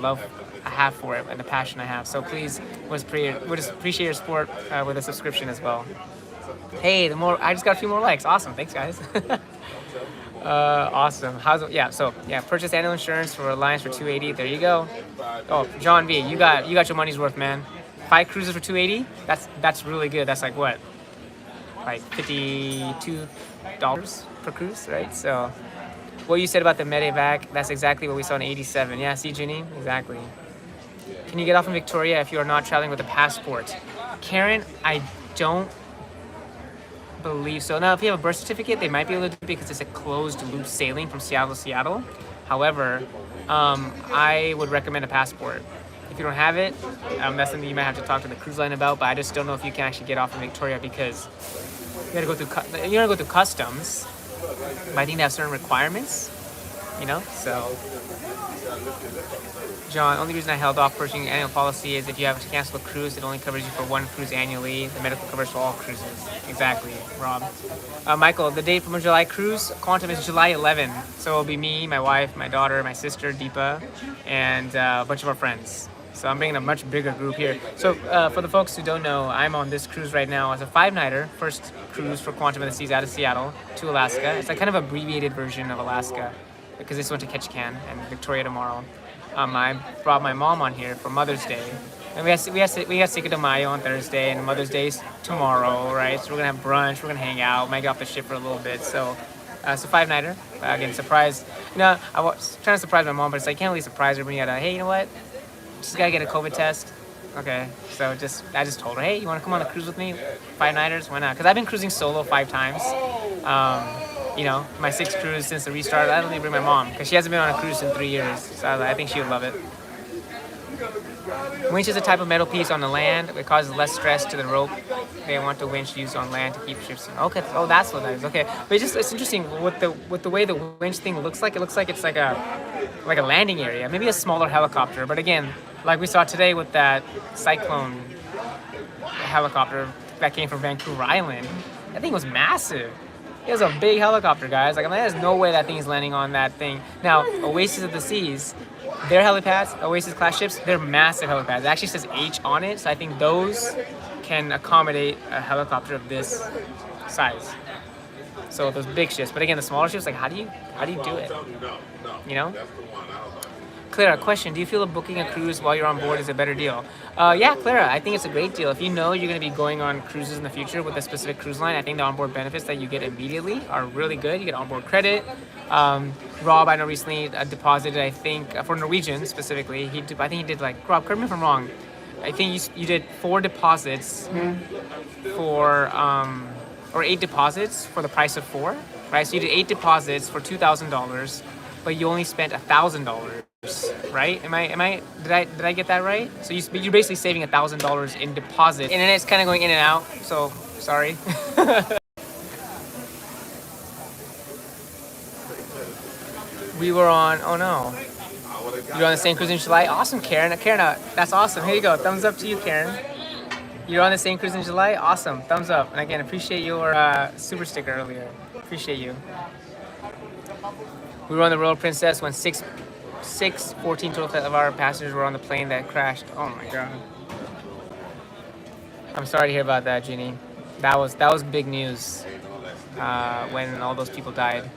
have for it and the passion I have. So please, would just appreciate your support with a subscription as well. Hey, I just got a few more likes. Awesome, thanks guys. Awesome. Purchase annual insurance for Alliance for $280. There you go. Oh, John V, you got your money's worth, man. 5 cruises for $280. That's really good. That's like what, like $52 per cruise, right? So, what you said about the medevac, that's exactly what we saw in '87. Yeah, see, Ginny, exactly. Can you get off in Victoria if you are not traveling with a passport? Karen, I don't believe so. Now, if you have a birth certificate, they might be able to do it because it's a closed loop sailing from Seattle to Seattle. However, I would recommend a passport. If you don't have it, that's something you might have to talk to the cruise line about. But I just don't know if you can actually get off in Victoria because you gotta go through customs. But I think they have certain requirements, you know. So, John, only reason I held off purchasing annual policy is if you have to cancel a cruise, it only covers you for 1 cruise annually. The medical covers for all cruises. Exactly, Rob. Michael, the date for my July cruise, Quantum, is July 11. So it'll be me, my wife, my daughter, my sister, Deepa, and a bunch of our friends. So I'm bringing a much bigger group here. So for the folks who don't know, I'm on this cruise right now as a 5-nighter, first cruise for Quantum of the Seas out of Seattle to Alaska. It's like kind of abbreviated version of Alaska because this went to Ketchikan and Victoria tomorrow. I brought my mom on here for Mother's Day, and we have Cinco de Mayo on Thursday, and Mother's Day's tomorrow, right? So we're gonna have brunch, we're gonna hang out, might get off the ship for a little bit. So, 5-nighter. Again, surprise. You know, I was trying to surprise my mom, but it's like, I can't really surprise her when you gotta, hey, you know what? She's gotta get a COVID test. Okay, so I just told her, hey, you wanna come on a cruise with me? 5-nighters, why not? Because I've been cruising solo 5 times. You know, my 6th cruise since the restart. I don't even bring my mom because she hasn't been on a cruise in 3 years. So I think she would love it. Winch is a type of metal piece on the land. It causes less stress to the rope. They want the winch used on land to keep ships. Okay. Oh, that's what that is. Okay, but it's interesting with the way the winch thing looks like. It looks like it's like a landing area, maybe a smaller helicopter. But again, like we saw today with that Cyclone helicopter that came from Vancouver Island, that thing was massive. It was a big helicopter, guys. Like, I mean, there's no way that thing is landing on that thing. Now, Oasis of the Seas, their helipads, Oasis class ships, they're massive helipads. It actually says H on it, so I think those can accommodate a helicopter of this size. So those big ships. But again, the smaller ships, like, how do you do it? You know? Clara, question, do you feel booking a cruise while you're on board is a better deal? Yeah, Clara, I think it's a great deal. If you know you're going to be going on cruises in the future with a specific cruise line, I think the onboard benefits that you get immediately are really good. You get onboard credit. Rob, I know recently deposited, I think, for Norwegian specifically, I think he did like, Rob, correct me if I'm wrong, I think you did 4 deposits for, or 8 deposits for the price of 4, right? So you did 8 deposits for $2,000, but you only spent $1,000. Right? Did I get that right? So you're basically saving $1,000 in deposit, and then it's kind of going in and out. So sorry. We were on. Oh no. You're on the same cruise in July. Awesome, Karen. Karen, that's awesome. Here you go. Thumbs up to you, Karen. You're on the same cruise in July. Awesome. Thumbs up. And again, appreciate your super sticker earlier. Appreciate you. We were on the Royal Princess when 14 total of our passengers were on the plane that crashed. Oh my god. I'm sorry to hear about that, Ginny. That was big news when all those people died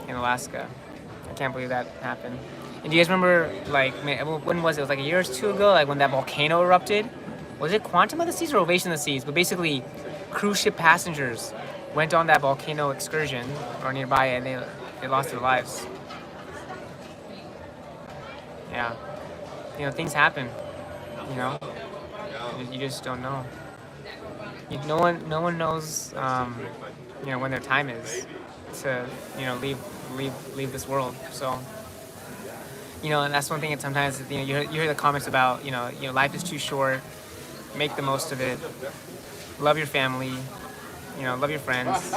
in Alaska. I can't believe that happened. And do you guys remember, like, when was it? It was like a year or 2 ago, like when that volcano erupted? Was it Quantum of the Seas or Ovation of the Seas? But basically, cruise ship passengers went on that volcano excursion or nearby, and they lost their lives. Yeah, you know, things happen, you know, you just don't know. no one knows, when their time is to, leave this world. So, and that's one thing that sometimes, you hear the comments about, life is too short, make the most of it, love your family, love your friends,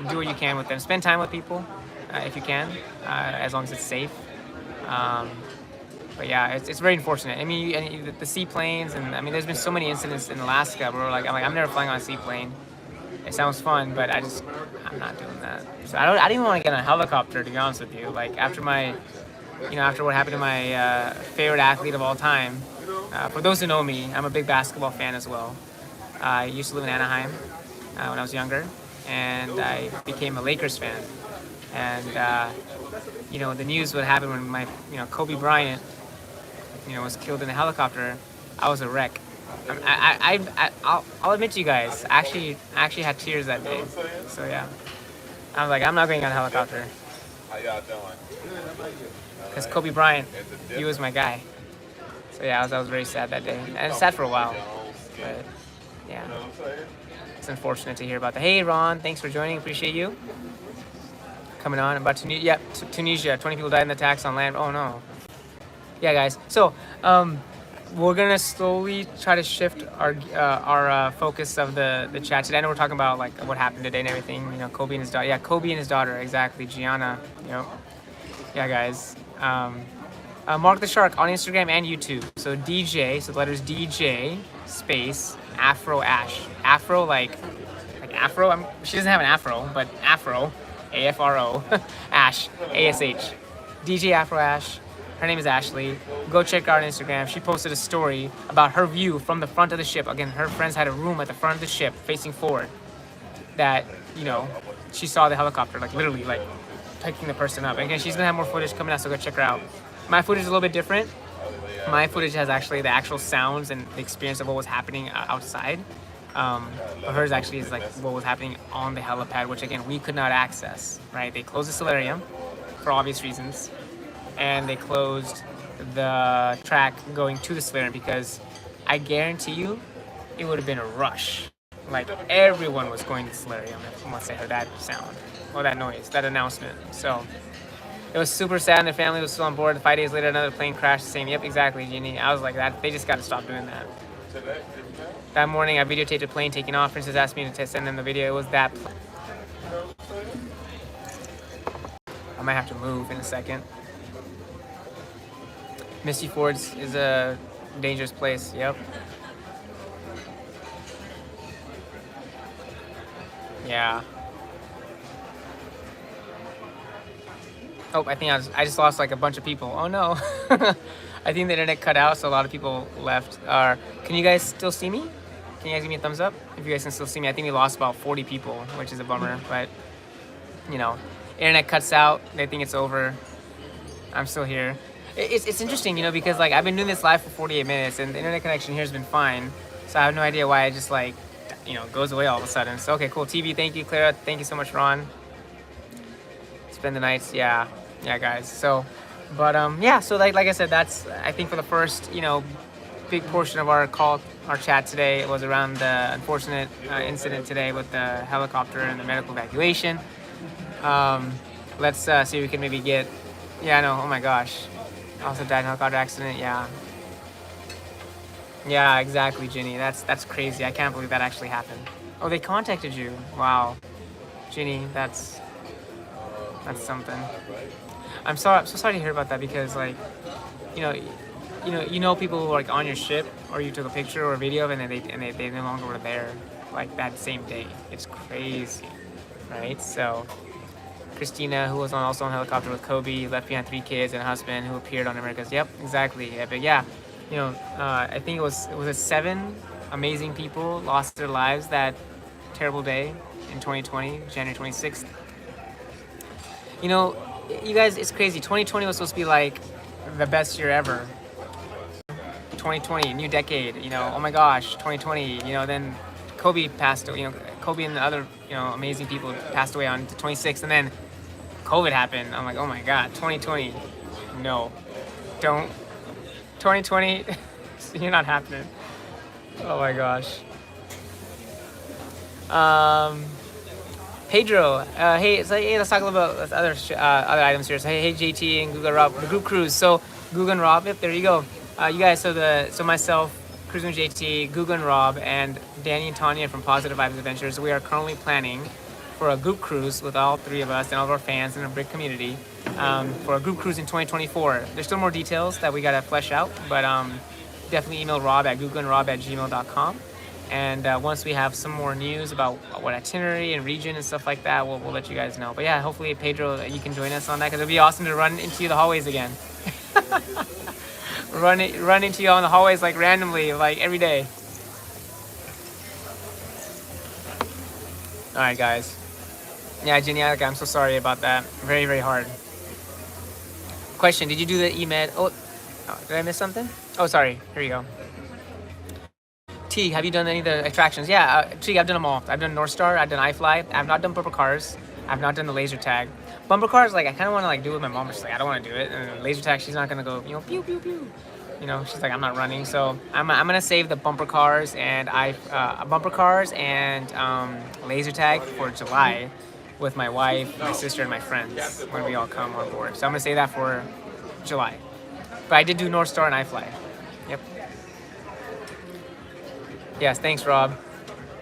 do what you can with them, spend time with people, if you can, as long as it's safe. Um, but yeah, it's very unfortunate. I mean, and the seaplanes, and I mean, there's been so many incidents in Alaska where I'm never flying on a seaplane. It sounds fun, but I'm not doing that. So I didn't even want to get on a helicopter, to be honest with you. Like after after what happened to my favorite athlete of all time. For those who know me, I'm a big basketball fan as well. I used to live in Anaheim when I was younger, and I became a Lakers fan. And the news would happen when my Kobe Bryant was killed in a helicopter. I was a wreck. I'll admit to you guys, I actually had tears that day. So yeah, I was like, I'm not going on a helicopter. How y'all doing? Because Kobe Bryant, he was my guy. So yeah, I was very sad that day, and sad for a while. But yeah, it's unfortunate to hear about that. Hey Ron, thanks for joining. Appreciate you coming on about Tunisia. Yeah, Tunisia. 20 people died in the attacks on land. Oh no. Yeah, guys. So we're gonna slowly try to shift our focus of the chat today. I know we're talking about like what happened today and everything. Kobe and his daughter. Yeah, Kobe and his daughter. Exactly, Gianna. Yeah, guys. Mark the Shark on Instagram and YouTube. So DJ, so the letters DJ space Afro Ash. Afro like Afro. She doesn't have an afro, but Afro, AFRO, Ash, ASH. DJ Afro Ash. Her name is Ashley. Go check her out on Instagram. She posted a story about her view from the front of the ship. Again, her friends had a room at the front of the ship facing forward that, she saw the helicopter, like literally, like picking the person up. And again, she's gonna have more footage coming out, so go check her out. My footage is a little bit different. My footage has actually the actual sounds and the experience of what was happening outside. But hers actually is like what was happening on the helipad, which again, we could not access, right? They closed the solarium for obvious reasons. And they closed the track going to the solarium because I guarantee you it would have been a rush. Like everyone was going to the solarium once they heard that sound or that noise, that announcement. So it was super sad and their family was still on board. 5 days later, another plane crashed. The same. Yep, exactly, Jeannie. I was like, that. They just got to stop doing that. That morning, I videotaped a plane taking off. Princess asked me to send them the video. It was that plane. I might have to move in a second. Misty Fords is a dangerous place. Yep. Yeah. Oh, I think I just lost like a bunch of people. Oh no. I think the internet cut out, so a lot of people left. Can you guys still see me? Can you guys give me a thumbs up if you guys can still see me? I think we lost about 40 people, which is a bummer. But internet cuts out. They think it's over. I'm still here. It's interesting, because like I've been doing this live for 48 minutes and the internet connection here has been fine. So I have no idea why it just like, goes away all of a sudden. So, okay, cool. TV, thank you, Clara. Thank you so much, Ron. Spend the nights. Yeah, guys. So, but yeah, so like I said, that's, I think for the first, big portion of our chat today, it was around the unfortunate incident today with the helicopter and the medical evacuation. Let's see if we can maybe get, oh my gosh. Also died in a helicopter accident, yeah. Yeah, exactly, Ginny. That's crazy. I can't believe that actually happened. Oh, they contacted you. Wow. Ginny, that's something. I'm so sorry to hear about that because like, people who are like on your ship or you took a picture or a video of it and they no longer were there like that same day. It's crazy, right? So Christina, who was also on a helicopter with Kobe, left behind 3 kids and a husband who appeared on America's. Yep, exactly. Yeah, but yeah, I think it was 7 amazing people lost their lives that terrible day in 2020, January 26th. You guys, it's crazy. 2020 was supposed to be like the best year ever. 2020, new decade. Oh my gosh, 2020. Then Kobe passed. Kobe and the other amazing people passed away on the 26th, and then COVID happened. I'm like, oh my God, 2020, no, don't. 2020, you're not happening. Oh my gosh. Pedro, hey, so, hey, let's talk about other items here. So, hey, JT and Google Rob, the group cruise. So, Google and Rob, yep, there you go. You guys, so myself, Cruising with JT, Google and Rob, and Danny and Tanya from Positive Vibes Adventures, we are currently planning for a group cruise with all three of us and all of our fans in a big community for a group cruise in 2024. There's still more details that we gotta flesh out, but definitely email Rob at googleandrob@gmail.com. And once we have some more news about what itinerary and region and stuff like that, we'll let you guys know. But yeah, hopefully Pedro, you can join us on that because it'd be awesome to run into the hallways again. run into you on the hallways like randomly, like every day. All right, guys. Yeah, Genialic, I'm so sorry about that. Very, very hard. Question: did you do the EMED? Oh, did I miss something? Oh, sorry. Here you go. T, have you done any of the attractions? Yeah, T, I've done them all. I've done North Star, I've done iFly. I've not done bumper cars. I've not done the laser tag. Bumper cars, like I kind of want to like do it with my mom. She's like, I don't want to do it. And laser tag, she's not gonna go, pew pew pew. She's like, I'm not running. So I'm gonna save the bumper cars and laser tag for July with my wife, my sister, and my friends when we all come on board. So I'm gonna save that for July. But I did do North Star and iFly. Yep. Yes, thanks, Rob.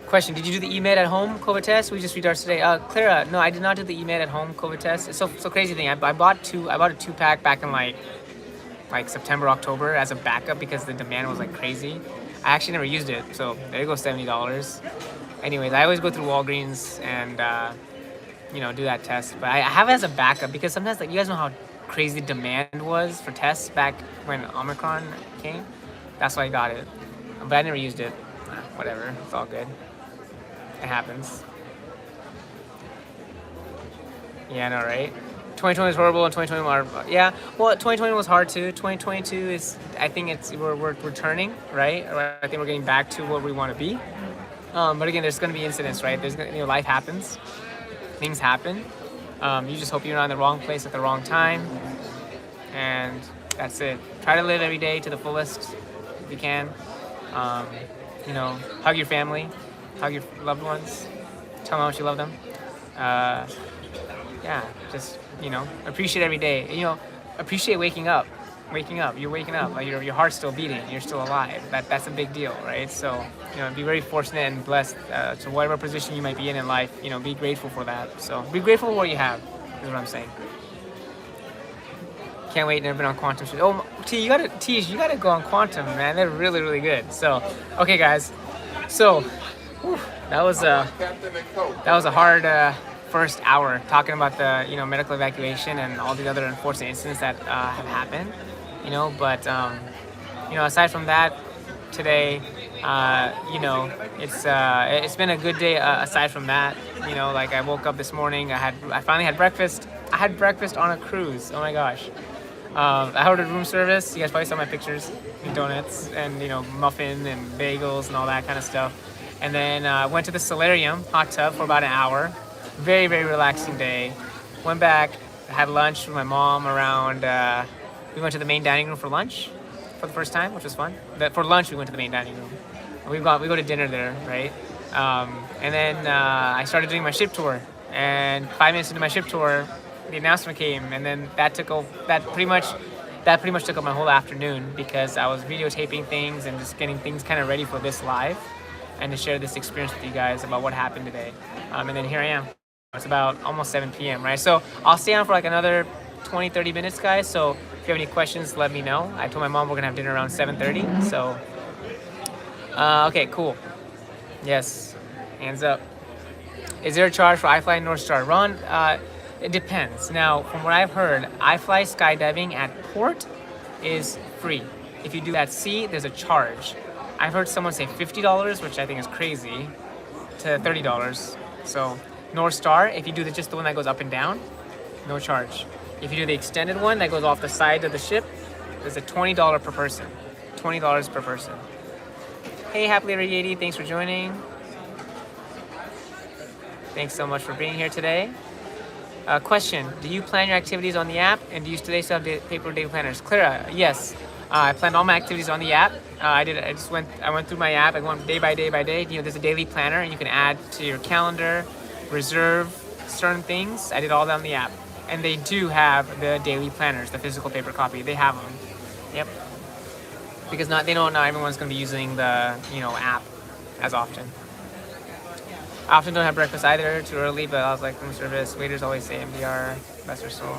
Question: did you do the EMED at home COVID test? We just read ours today. Clara, no, I did not do the EMED at home COVID test. It's so crazy thing. I bought a 2-pack back in like September, October as a backup because the demand was like crazy. I actually never used it, so there goes $70. Anyways, I always go through Walgreens and do that test. But I have it as a backup because sometimes, like, you guys know how crazy demand was for tests back when Omicron came. That's why I got it, but I never used it. Whatever, it's all good. It happens. Yeah, I know, right? 2020 is horrible and 2021 yeah. Well, 2020 was hard too. 2022 is, I think we're returning, right? I think we're getting back to what we want to be. But again, there's going to be incidents, right? Life happens, things happen. You just hope you're not in the wrong place at the wrong time, and that's it. Try to live every day to the fullest if you can. Hug your family, hug your loved ones, tell them how much you love them. Just appreciate every day. Appreciate waking up. You're waking up. Like your heart's still beating. You're still alive. That's a big deal, right? So be very fortunate and blessed to whatever position you might be in life. Be grateful for that. So be grateful for what you have. Is what I'm saying. Can't wait. Never been on Quantum. Oh, you gotta go on Quantum, man. They're really, really good. So, okay, guys. So, that was a hard first hour talking about the medical evacuation and all the other unfortunate incidents that have happened. But aside from that, today, it's been a good day. Aside from that, I woke up this morning. I finally had breakfast. I had breakfast on a cruise. Oh my gosh. I ordered room service. You guys probably saw my pictures. Donuts and muffin and bagels and all that kind of stuff. And then went to the solarium hot tub for about an hour. Very, very relaxing day. Went back, had lunch with my mom around. We went to the main dining room for lunch for the first time, which was fun. For lunch, we went to the main dining room. We go to dinner there, right? And then I started doing my ship tour. And 5 minutes into my ship tour, the announcement came, and then that pretty much took up my whole afternoon because I was videotaping things and just getting things kind of ready for this live and to share this experience with you guys about what happened today. And then here I am. It's about almost 7 p.m., right? So I'll stay on for like another 20-30 minutes, guys. So if you have any questions, let me know. I told my mom we're gonna have dinner around 7:30. So okay, cool. Yes, hands up. Is there a charge for iFly and North Star? Ron, it depends. Now, from what I've heard, iFly skydiving at port is free. If you do at sea, there's a charge. I've heard someone say $50, which I think is crazy, to $30. So North Star, if you do just the one that goes up and down, no charge. If you do the extended one that goes off the side of the ship, there's a $20 per person. $20 per person. Hey, Happily Ever 80, thanks for joining. Thanks so much for being here today. Question: do you plan your activities on the app, and do you still have paper day planners? Clara, yes. I planned all my activities on the app. I went through my app. I went day by day by day. You know, there's a daily planner, and you can add to your calendar, reserve certain things. I did all that on the app, and they do have the daily planners, the physical paper copy. They have them. Yep. Because they know not everyone's going to be using the app as often. I often don't have breakfast either, too early, but I was like, room service, waiters always say MDR, bless her soul.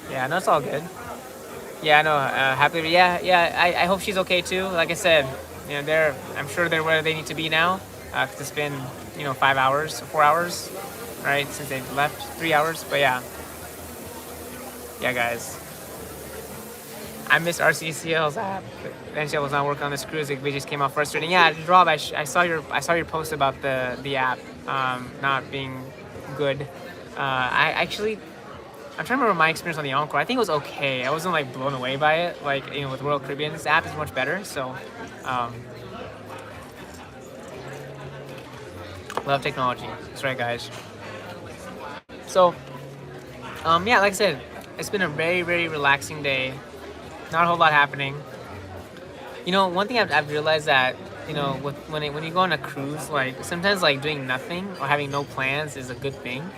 Yeah, no, it's all good. Yeah, no, happily, I hope she's okay too. Like I said, I'm sure they're where they need to be now. 'Cause it's been, 5 hours, 4 hours, right, since they left, 3 hours, but yeah. Yeah, guys. I missed RCCL's app. NCL was not working on this cruise. It just came out frustrating. Yeah, Rob, I saw your post about the app not being good. I'm trying to remember my experience on the Encore. I think it was okay. I wasn't like blown away by it. Like with Royal Caribbean, this app is much better. So, love technology. That's right, guys. So, yeah, like I said, it's been a very, very relaxing day. Not a whole lot happening. One thing I've realized that when you go on a cruise, like sometimes like doing nothing or having no plans is a good thing.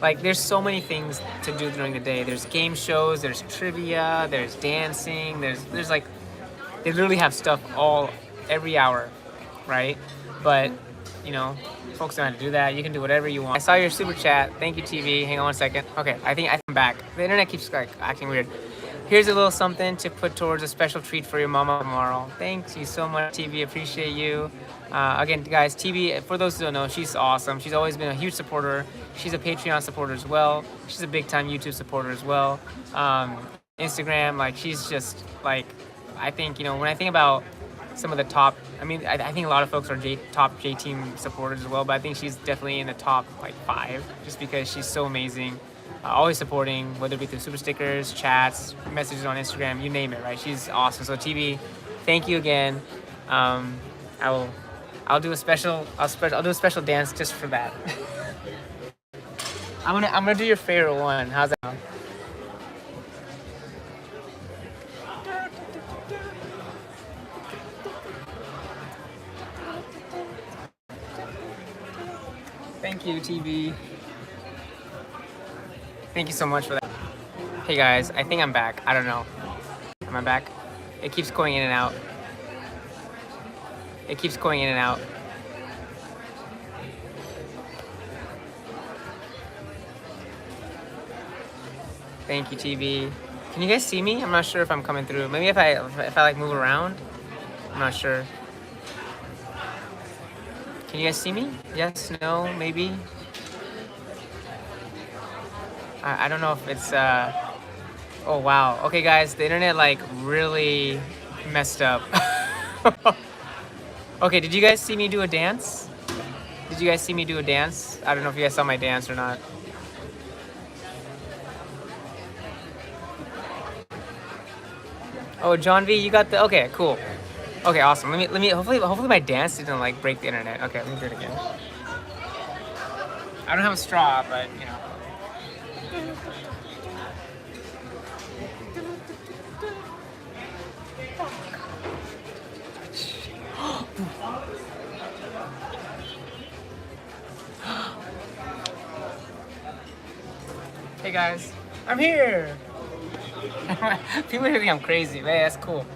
Like there's so many things to do during the day. There's game shows, there's trivia, there's dancing, there's like they literally have stuff every hour, right? But folks know how to do that. You can do whatever you want. I saw your super chat. Thank you, TV. Hang on 1 second. Okay, I think I'm back. The internet keeps like acting weird. Here's a little something to put towards a special treat for your mama tomorrow. Thanks you so much, TV. Appreciate you. Again, guys, TV, for those who don't know, she's awesome. She's always been a huge supporter. She's a Patreon supporter as well. She's a big-time YouTube supporter as well. Instagram, like, she's just, like, I think, when I think about some of the top, I think a lot of folks are top J-Team supporters as well, but I think she's definitely in the top, like, 5, just because she's so amazing. Always supporting, whether it be through super stickers, chats, messages on Instagram, you name it, right? She's awesome. So TV, thank you again. I'll do a special dance just for that. I'm gonna do your favorite one. How's that? Thank you, TV. Thank you so much for that. Hey guys, I think I'm back. I don't know. Am I back? It keeps going in and out. It keeps going in and out. Thank you, TV. Can you guys see me? I'm not sure if I'm coming through. Maybe if I like move around. I'm not sure. Can you guys see me? Yes, no, maybe. I don't know if it's oh wow. Okay guys, the internet like really messed up. Okay, did you guys see me do a dance? Did you guys see me do a dance? I don't know if you guys saw my dance or not. Oh, John V, you got the okay, cool. Okay, awesome. Let me hopefully my dance didn't like break the internet. Okay, let me do it again. I don't have a straw, but Hey guys, I'm here. People think I'm crazy. Man, that's cool.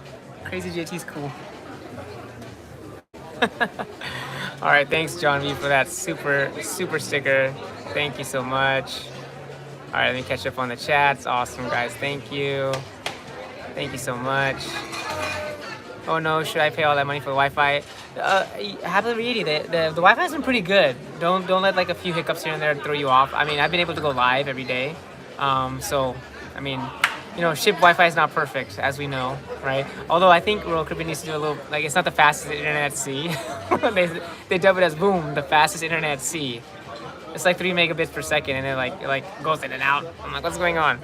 Crazy JT's cool. All right, thanks John V for that super sticker. Thank you so much. All right, let me catch up on the chats. Awesome guys, thank you. Thank you so much. Oh no, should I pay all that money for the Wi-Fi? Happily Reedy, the Wi-Fi has been pretty good. Don't let like a few hiccups here and there throw you off. I've been able to go live every day. So, ship Wi-Fi is not perfect, as we know, right? Although I think Royal Caribbean needs to do a little, like, it's not the fastest internet at sea. they dub it as boom, the fastest internet at sea. It's like 3 megabits per second, and it like goes in and out. I'm like, what's going on?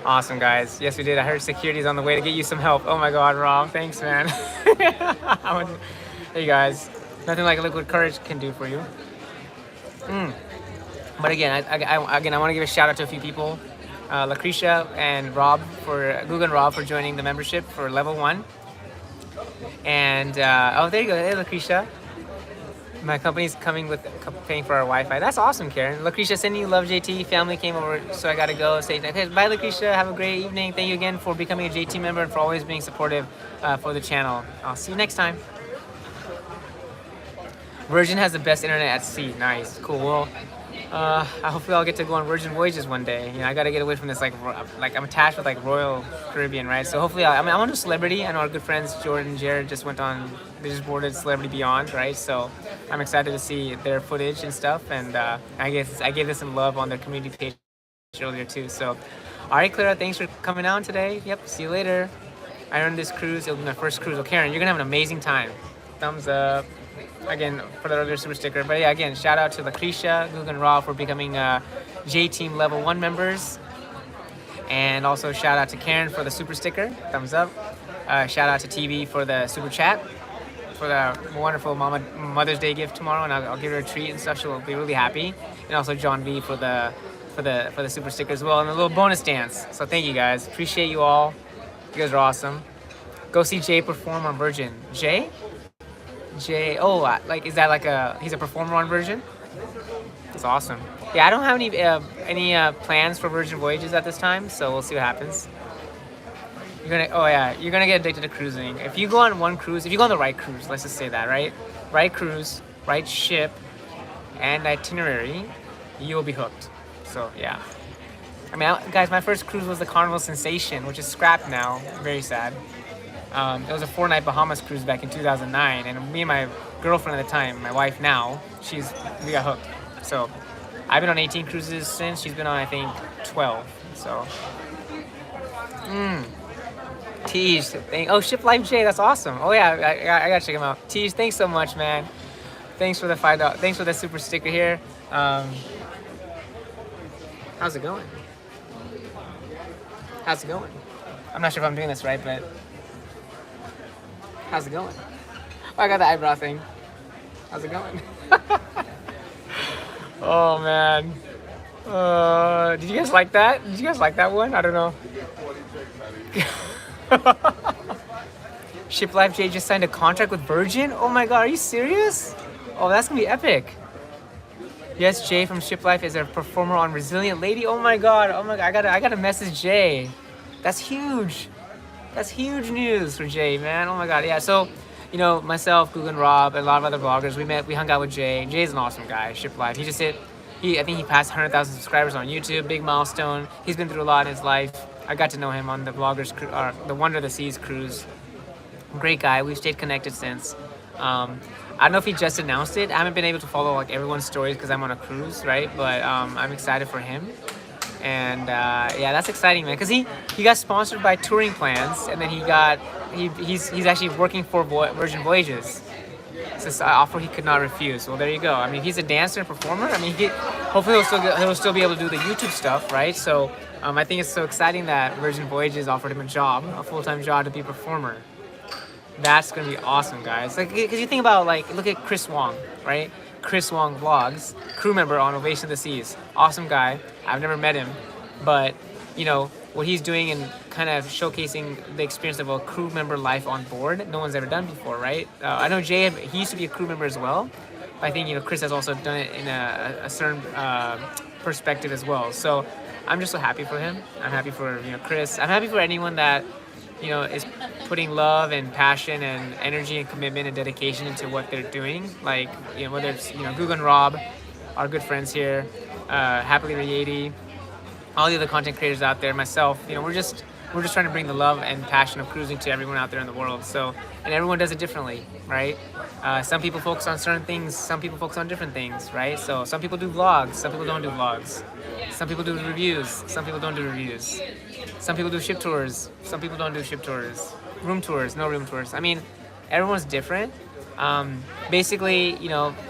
Awesome, guys. Yes, we did. I heard security's on the way to get you some help. Oh my God, Rob, thanks, man. Hey guys, nothing like liquid courage can do for you. But again, I want to give a shout out to a few people. Lucretia and Rob Google and Rob for joining the membership for level 1. And oh, there you go. Hey, Lucretia. My company's paying for our Wi-Fi. That's awesome, Karen. Lucretia, sending you love, JT. Family came over, so I gotta go. Say okay, bye, Lucretia. Have a great evening. Thank you again for becoming a JT member and for always being supportive for the channel. I'll see you next time. Virgin has the best internet at sea. Nice, cool. Well, hopefully I'll get to go on Virgin Voyages one day. You know, I gotta get away from this like I'm attached with like Royal Caribbean, right? So hopefully, I'm on a Celebrity. I know our good friends Jordan and Jared just they just boarded Celebrity Beyond, right? So I'm excited to see their footage and stuff. And I gave this some love on their community page earlier too. So, all right, Clara, thanks for coming out today. Yep, see you later. I earned this cruise. It'll be my first cruise. Well, Karen, you're gonna have an amazing time. Thumbs up. Again, for the other super sticker. But yeah, again, shout out to Lucretia, Google, and Rob for becoming J-Team Level 1 members. And also shout out to Karen for the super sticker. Thumbs up. Shout out to TV for the super chat, for the wonderful Mother's Day gift tomorrow. And I'll give her a treat and stuff. She'll be really happy. And also John V for the super sticker as well. And a little bonus dance. So thank you guys. Appreciate you all. You guys are awesome. Go see Jay perform on Virgin. Jay, oh, like, is that like he's a performer on Virgin? That's awesome. Yeah, I don't have any plans for Virgin Voyages at this time, so we'll see what happens. You're gonna get addicted to cruising. If you go on one cruise, if you go on the right cruise, let's just say that, right? Right cruise, right ship, and itinerary, you will be hooked. So yeah. I mean, guys, my first cruise was the Carnival Sensation, which is scrapped now. Very sad. It was a 4-night Bahamas cruise back in 2009, and me and my girlfriend at the time, my wife now, we got hooked. So I've been on 18 cruises since. She's been on, I think, 12. So, Tej, Ship Life J, that's awesome. Oh yeah, I gotta check him out. Tej, thanks so much, man. Thanks for the $5. Thanks for the super sticker here. How's it going? How's it going? I'm not sure if I'm doing this right, but. How's it going? Oh, I got the eyebrow thing. How's it going? Oh man. Did you guys like that? Did you guys like that one? I don't know. Ship Life J just signed a contract with Virgin? Oh my god, are you serious? Oh, that's gonna be epic. Yes, Jay from Ship Life is a performer on Resilient Lady. Oh my god, I gotta message Jay. That's huge. That's huge news for Jay, man. Oh my god, yeah. So, you know, myself, Google, and Rob, and a lot of other vloggers, we hung out with Jay. Jay's an awesome guy, Ship Life. I think he passed 100,000 subscribers on YouTube, big milestone. He's been through a lot in his life. I got to know him on the the Wonder of the Seas cruise. Great guy. We've stayed connected since. I don't know if he just announced it. I haven't been able to follow like everyone's stories because I'm on a cruise, right? But I'm excited for him. And yeah, that's exciting, man. Because he got sponsored by Touring Plans, and then he's actually working for Virgin Voyages. It's this offer he could not refuse. Well, there you go. I mean, he's a dancer and performer. I mean, hopefully he'll still be able to do the YouTube stuff, right? So I think it's so exciting that Virgin Voyages offered him a full-time job to be a performer. That's gonna be awesome, guys. Like, because you think about look at Chris Wong, right? Chris Wong Vlogs, crew member on Ovation of the Seas. Awesome guy. I've never met him, but you know what he's doing and kind of showcasing the experience of a crew member life on board. No one's ever done before, right? I know Jay, he used to be a crew member as well. But I think Chris has also done it in a certain perspective as well. So I'm just so happy for him. I'm happy for Chris. I'm happy for anyone that is putting love and passion and energy and commitment and dedication into what they're doing. Like, whether it's, Google and Rob, our good friends here, Happily Rayati, all the other content creators out there, myself, we're just trying to bring the love and passion of cruising to everyone out there in the world. So, and everyone does it differently, right? Some people focus on certain things, some people focus on different things, right? So some people do vlogs, some people don't do vlogs. Some people do reviews, some people don't do reviews. Some people do ship tours, some people don't do ship tours. Room tours, no room tours. I mean, everyone's different. Basically,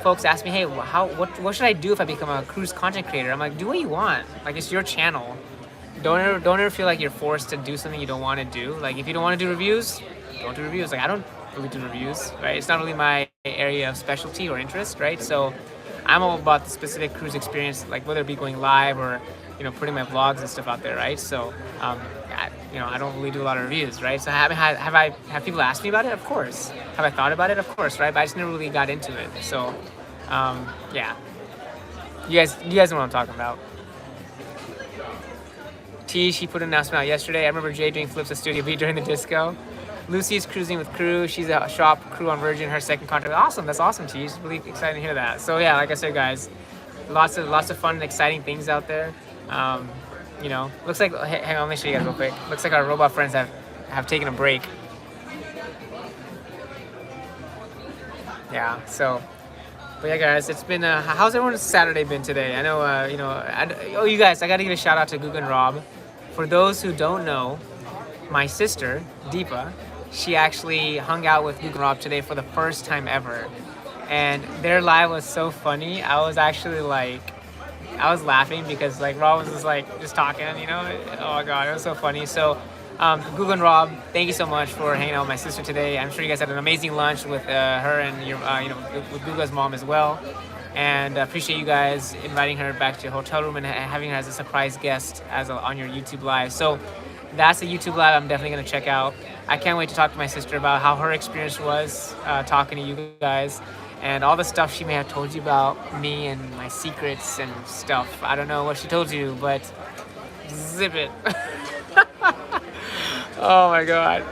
folks ask me, hey, what should I do if I become a cruise content creator? I'm like, do what you want. Like, it's your channel. Don't ever feel like you're forced to do something you don't want to do. Like, if you don't want to do reviews, don't do reviews. Like, I don't really do reviews, right? It's not really my area of specialty or interest, right? So I'm all about the specific cruise experience, like whether it be going live or putting my vlogs and stuff out there, right? So I don't really do a lot of reviews, right? So have people asked me about it? Of course. Have I thought about it? Of course, right? But I just never really got into it. So yeah, you guys know what I'm talking about. T, she put an announcement out yesterday. I remember Jay doing flips at Studio B during the disco. Lucy's cruising with crew. She's a shop crew on Virgin. Her second contract. Awesome. That's awesome, T. It's really exciting to hear that. So yeah, like I said, guys, lots of fun and exciting things out there. Looks like, hang on, let me show you guys real quick. Looks like our robot friends have taken a break. Yeah. So, but yeah, guys, it's been. How's everyone's Saturday been today? I know. You guys, I got to give a shout out to Google and Rob. For those who don't know, my sister Deepa, she actually hung out with Google and Rob today for the first time ever, and their live was so funny. I was actually I was laughing because Rob was just talking, Oh my god, it was so funny. So Google and Rob, thank you so much for hanging out with my sister today. I'm sure you guys had an amazing lunch with her and your with Google's mom as well. And appreciate you guys inviting her back to your hotel room and having her as a surprise guest on your YouTube live. So that's a YouTube live I'm definitely gonna check out. I can't wait to talk to my sister about how her experience was talking to you guys and all the stuff she may have told you about me and my secrets and stuff. I don't know what she told you, but zip it. Oh my god.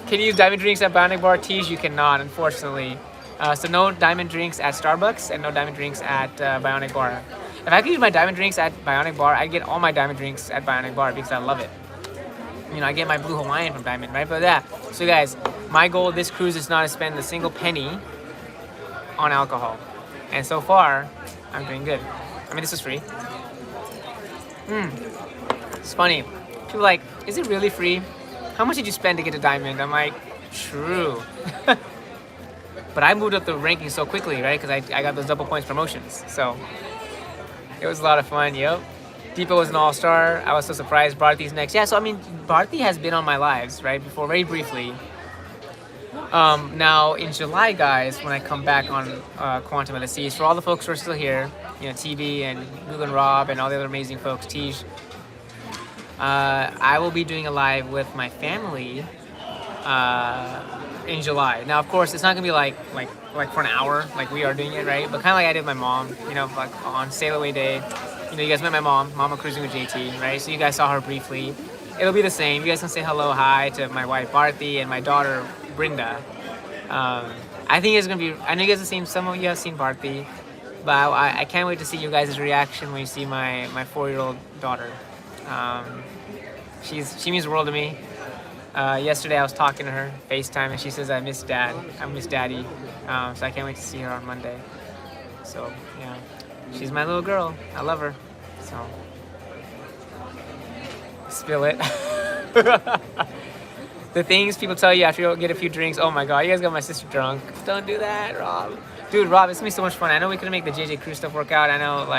Can you use diamond drinks at Bionic Bar? Tees, you cannot, unfortunately. So no diamond drinks at Starbucks and no diamond drinks at Bionic Bar. If I could use my diamond drinks at Bionic Bar, I'd get all my diamond drinks at Bionic Bar because I love it. I get my Blue Hawaiian from Diamond, right? But yeah, so guys, my goal this cruise is not to spend a single penny on alcohol. And so far, I'm doing good. I mean, this is free. It's funny. People are like, is it really free? How much did you spend to get a Diamond? I'm like, true. But I moved up the ranking so quickly, right? Because I got those double points promotions. So it was a lot of fun, yep. Deepa was an all-star. I was so surprised. Bharati's next. Yeah, so I mean, Bharati has been on my lives, right? Before, very briefly. Now, in July, guys, when I come back on Quantum of the Seas, for all the folks who are still here, TV and Google and Rob and all the other amazing folks, Tej, I will be doing a live with my family in July. Now, of course, it's not gonna be like for an hour, like we are doing it, right? But kind of like I did with my mom, on Sail Away Day. You guys met my mom, Mama Cruising with JT, right? So you guys saw her briefly. It'll be the same. You guys can say hello, hi to my wife Bharati and my daughter Brinda. I think it's gonna be. I know you guys have seen. Some of you have seen Bharati, but I can't wait to see you guys' reaction when you see my 4-year-old daughter. She means the world to me. Yesterday I was talking to her, FaceTime, and she says I miss Dad. I miss Daddy. So I can't wait to see her on Monday. So yeah, she's my little girl. I love her. So spill it. The things people tell you after you get a few drinks. Oh my god, you guys got my sister drunk. Don't do that, Rob. Dude, Rob, it's gonna be so much fun. I know we couldn't make the JJ Cruise stuff work out. I know,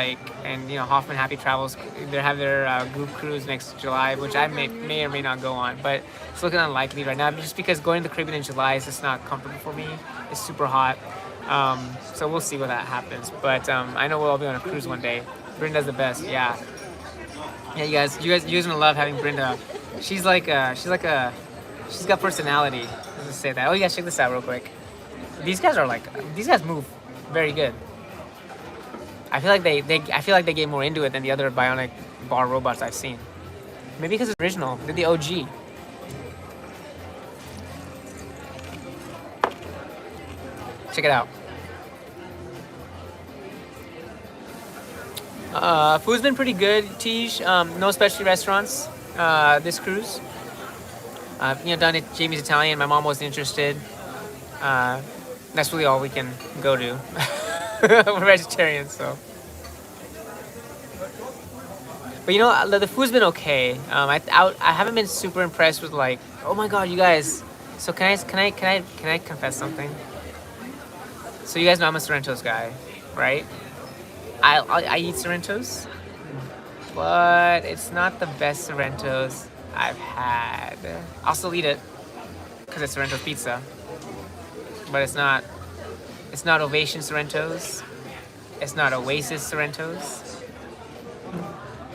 and Hoffman Happy Travels, they have their group cruise next July, which I may or may not go on, but it's looking unlikely right now, just because going to the Caribbean in July is just not comfortable for me. It's super hot, so we'll see when that happens. But I know we'll all be on a cruise one day. Brinda's the best, yeah. Yeah, you guys gonna love having Brinda. She's got personality. Let's just say that. Oh, you guys check this out real quick. These guys move very good. I feel like they get more into it than the other Bionic bar robots I've seen. Maybe because it's original. They're the OG. Check it out. Food's been pretty good, Tej. No specialty restaurants this cruise. Done at Jamie's Italian. My mom wasn't interested. That's really all we can go to. We're vegetarians, so. But the food's been okay. I haven't been super impressed with oh my god, you guys. So can I confess something? So you guys know I'm a Sorrento's guy, right? I eat Sorrento's, but it's not the best Sorrento's I've had. I'll still eat it because it's Sorrento's pizza. But it's not Ovation Sorrento's. It's not Oasis Sorrento's.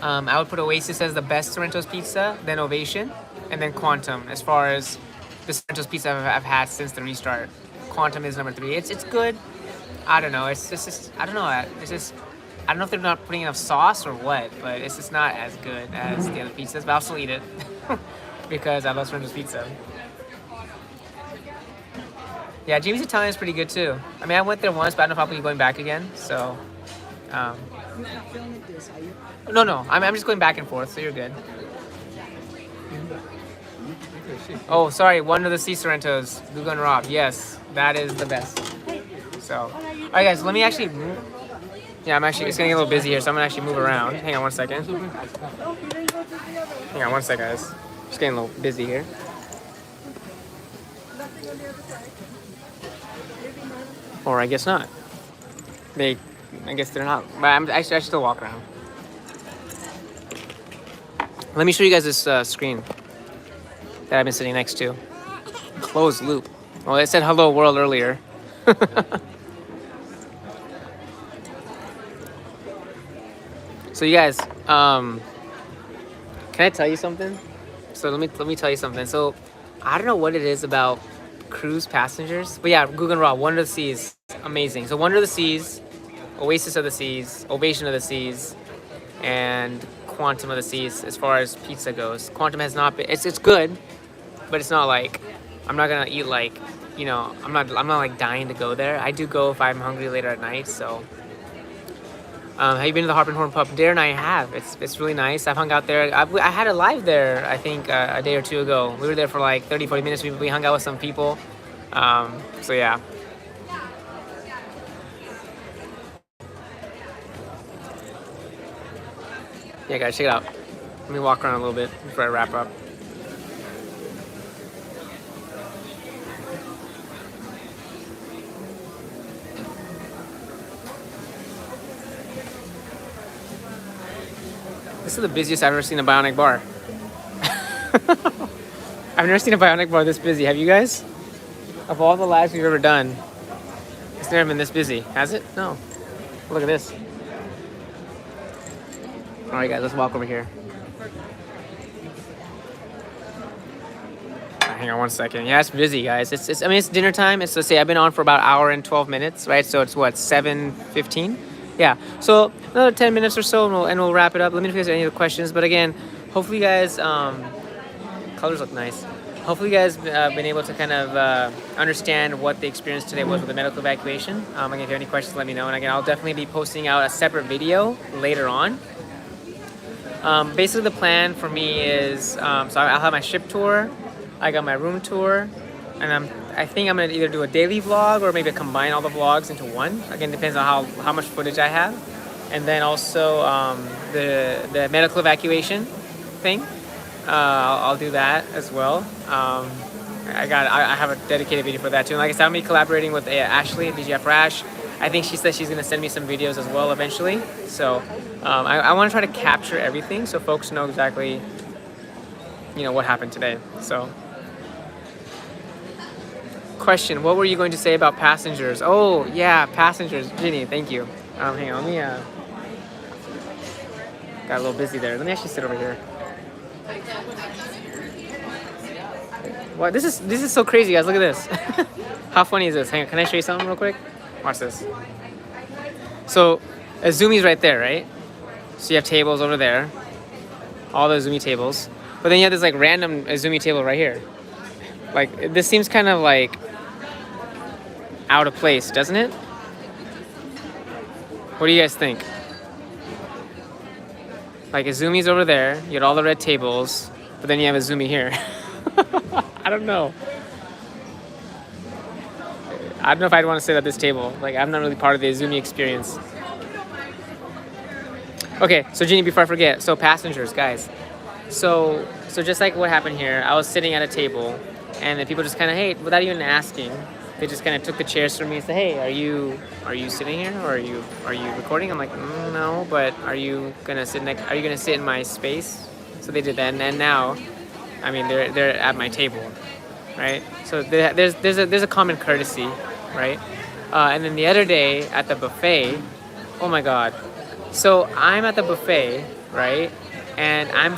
I would put Oasis as the best Sorrento's pizza, then Ovation, and then Quantum. As far as the Sorrento's pizza I've had since the restart, Quantum is number 3. It's good. I don't know. It's just I don't know. It's just I don't know if they're not putting enough sauce or what, but it's just not as good as the other pizzas. But I'll still eat it because I love Sorrento's pizza. Yeah, Jamie's Italian is pretty good too. I mean, I went there once, but I don't know if I'll be going back again. So, no, I'm just going back and forth, so you're good. Oh, sorry, one of the Sea Sorrentos, Lugo and Rob. Yes, that is the best. So, all right, guys, let me actually move. Yeah, it's gonna get a little busy here, so I'm gonna actually move around. Hang on one second. Hang on one second, guys. Just getting a little busy here. Or I guess not. I guess they're not. But I should still walk around. Let me show you guys this screen that I've been sitting next to. Closed loop. Well, it said hello world earlier. So you guys, can I tell you something? So let me tell you something. So I don't know what it is about cruise passengers, but yeah, Guggenheim, Wonder of the Seas, amazing. So Wonder of the Seas, Oasis of the Seas, Ovation of the Seas, and Quantum of the Seas. As far as pizza goes, Quantum has not been. It's good, but it's not like I'm not gonna eat like, you know, I'm not like dying to go there. I do go if I'm hungry later at night. So have you been to the Harp and Horn pub? Dare and I have. It's really nice. I've hung out there. I had a live there, I think, a day or two ago. We were there for like 30, 40 minutes. We hung out with some people. So yeah. Yeah, guys, check it out. Let me walk around a little bit before I wrap up. This is the busiest I've ever seen a Bionic bar. I've never seen a Bionic bar this busy. Have you guys? Of all the lives we've ever done, it's never been this busy, has it? No. Look at this. All right, guys, let's walk over here. Hang on one second. Yeah, it's busy, guys. I mean, it's dinner time. Let's say I've been on for about an hour and 12 minutes, right? So it's what, 7:15? Yeah. So another 10 minutes or so, and we'll wrap it up. Let me know if you guys have any other questions. But again, hopefully you guys, colors look nice. Hopefully you guys been able to kind of understand what the experience today was with the medical evacuation. Again, if you have any questions, let me know. And again, I'll definitely be posting out a separate video later on. Basically, the plan for me is, so I'll have my ship tour, I got my room tour, and I think I'm gonna either do a daily vlog or maybe combine all the vlogs into one. Again, depends on how much footage I have. And then also the medical evacuation thing. I'll do that as well. I have a dedicated video for that too. And like I said, I'm gonna be collaborating with Ashley at BGF Rash. I think she said she's gonna send me some videos as well eventually. So I want to try to capture everything so folks know exactly, you know, what happened today. So, question: what were you going to say about passengers? Oh yeah, passengers. Ginny, thank you. Hang on, let me got a little busy there. Let me actually sit over here. What? This is so crazy, guys. Look at this. How funny is this? Hang on, can I show you something real quick? Watch this. So, Azumi's right there, right? So you have tables over there, all the Azumi tables. But then you have this like random Azumi table right here. Like, this seems kind of like out of place, doesn't it? What do you guys think? Like, Azumi's over there, you got all the red tables, but then you have Azumi here. I don't know. I don't know if I'd want to sit at this table. Like, I'm not really part of the Azumi experience. Okay, so Jeannie, before I forget, so passengers, guys. So just like what happened here, I was sitting at a table, and then people just kind of, hey, without even asking, they just kind of took the chairs from me and said, hey, are you sitting here, or are you recording? I'm like, no, but are you gonna sit in my space? So they did that, and now, I mean, they're at my table, right? So there's a common courtesy, right? And then the other day at the buffet, oh my God. So I'm at the buffet, right? And I'm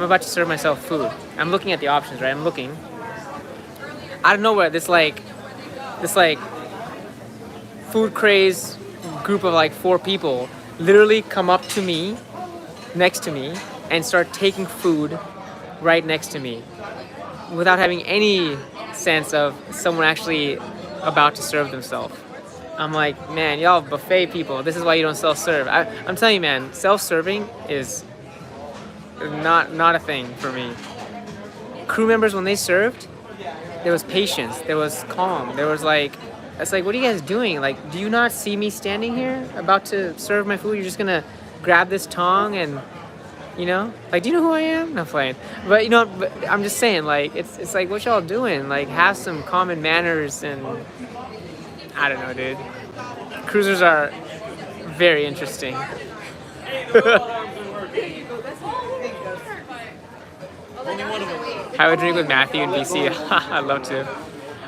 about to serve myself food. I'm looking at the options, right? I'm looking. Out of nowhere, this food craze group of like 4 people literally come up to me, next to me, and start taking food right next to me without having any sense of someone actually about to serve themselves. I'm like, man, y'all buffet people. This is why you don't self-serve. I'm telling you, man, self-serving is not a thing for me. Crew members, when they served, there was patience, there was calm, there was like, it's like, what are you guys doing? Like, do you not see me standing here about to serve my food? You're just gonna grab this tongue and, you know, like, do you know who I am? No, playing. But you know, but I'm just saying, like, it's like, what y'all doing? Like, have some common manners and, I don't know, dude. Cruisers are very interesting. I would drink with Matthew in BC. I'd love to.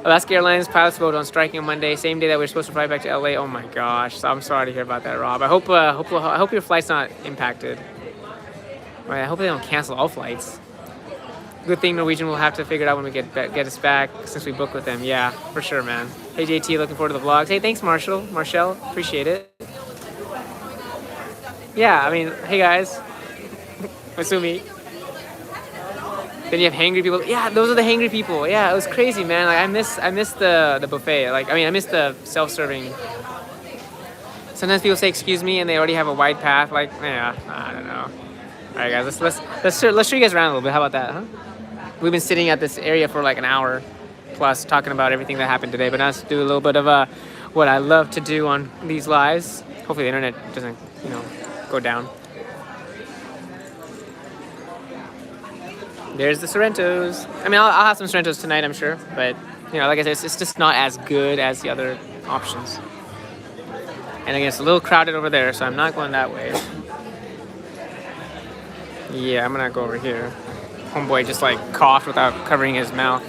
Alaska Airlines pilots vote on striking on Monday, same day that we're supposed to fly back to LA. Oh my gosh, I'm sorry to hear about that, Rob. I hope your flight's not impacted. Right, I hope they don't cancel all flights. Good thing Norwegian will have to figure it out when we get us back since we booked with them. Yeah, for sure, man. Hey JT, looking forward to the vlogs. Hey, thanks Marshall, appreciate it. Yeah, I mean, hey guys, Masumi. Then you have hangry people. Yeah, those are the hangry people. Yeah, it was crazy, man. Like I miss the buffet. Like I miss the self-serving. Sometimes people say excuse me and they already have a wide path. Like, yeah, I don't know. All right, guys, let's show you guys around a little bit. How about that, huh? We've been sitting at this area for like an hour plus talking about everything that happened today. But now let's do a little bit of what I love to do on these lives. Hopefully the internet doesn't, go down. There's the Sorrentos. I mean, I'll have some Sorrentos tonight, I'm sure. But, like I said, it's just not as good as the other options. And again, it's a little crowded over there, so I'm not going that way. Yeah, I'm gonna go over here. Homeboy just like coughed without covering his mouth.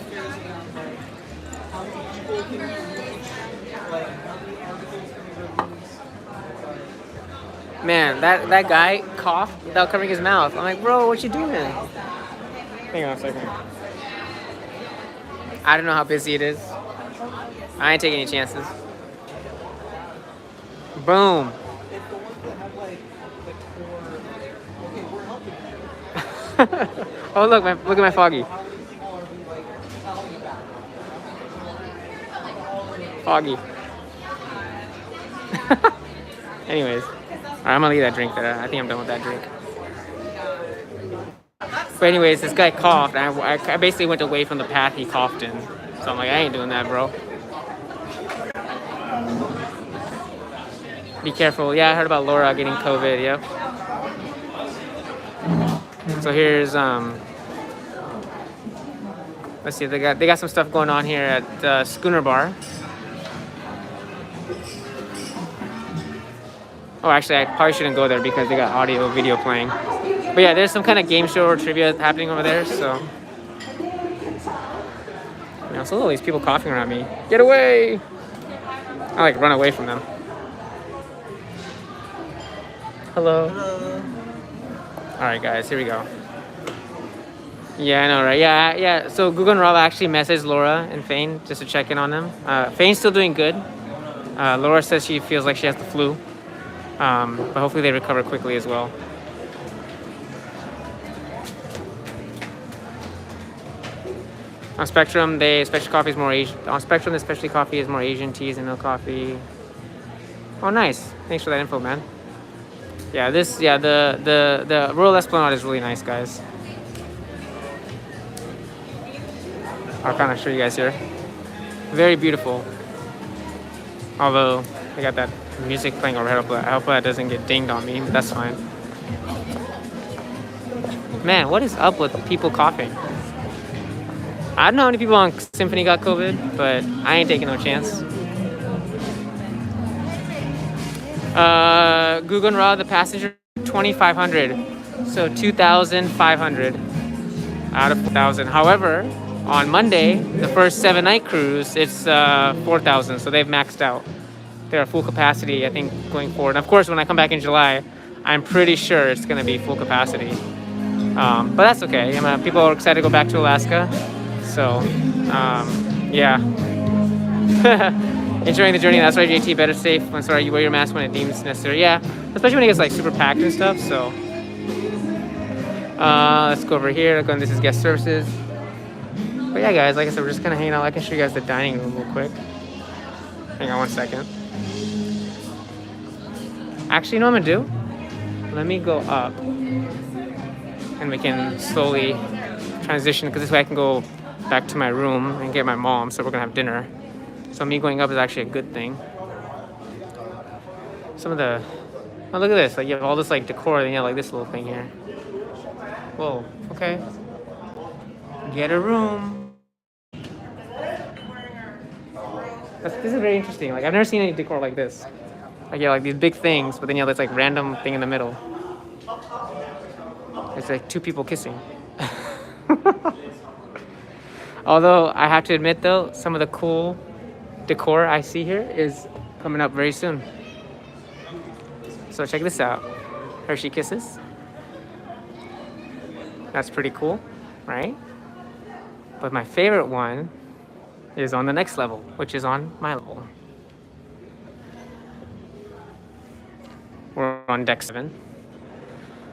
Man, that guy coughed without covering his mouth. I'm like, bro, what you doing? Hang on a second. I don't know how busy it is. I ain't taking any chances. Boom. Oh look at my Foggy. Foggy. Anyways, I'm gonna leave that drink there. I think I'm done with that drink. But anyways, this guy coughed, and I basically went away from the path he coughed in. So I'm like, I ain't doing that, bro. Be careful. Yeah, I heard about Laura getting COVID. Yep. So here's let's see, they got some stuff going on here at the Schooner Bar. Oh, actually, I probably shouldn't go there because they got audio, video playing. But yeah, there's some kind of game show or trivia happening over there. So, so look at these people coughing around me. Get away! I like run away from them. Hello. Hello. All right, guys, here we go. Yeah, I know, right? Yeah. So Google and Rob actually messaged Laura and Fane just to check in on them. Fane's still doing good. Laura says she feels like she has the flu, but hopefully they recover quickly as well. On Spectrum, specialty coffee is more Asian. On Spectrum, the specialty coffee is more Asian teas and milk coffee. Oh, nice. Thanks for that info, man. Yeah, the Royal Esplanade is really nice, guys. I'll kind of show you guys here. Very beautiful. Although, I got that music playing overhead. I hope that doesn't get dinged on me, but that's fine. Man, what is up with people coughing? I don't know how many people on Symphony got COVID, but I ain't taking no chance. Google and Raw, the passenger 2,500, so 2,500 out of 4,000. However, on Monday, the first 7-night cruise, it's 4,000, so they've maxed out. They're at full capacity, I think, going forward. And of course, when I come back in July, I'm pretty sure it's gonna be full capacity. But that's okay. People are excited to go back to Alaska. So, yeah. Enjoying the journey. That's why JT better safe. I'm sorry, you wear your mask when it deems necessary. Yeah, especially when it gets like super packed and stuff. So, let's go over here. This is guest services. But yeah, guys, like I said, we're just kind of hanging out. I can show you guys the dining room real quick. Hang on one second. Actually, you know what I'm gonna do? Let me go up, and we can slowly transition, because this way I can go back to my room and get my mom. So we're gonna have dinner. So me going up is actually a good thing. Oh, look at this. Like, you have all this like decor, then you have like this little thing here. Whoa, okay. Get a room. This is very interesting. Like, I've never seen any decor like this. Like, yeah, like these big things, but then you have this like random thing in the middle. It's like two people kissing. Although I have to admit though, some of the cool decor I see here is coming up very soon. So check this out. Hershey Kisses. That's pretty cool, right? But my favorite one is on the next level, which is on my level. We're on deck 7.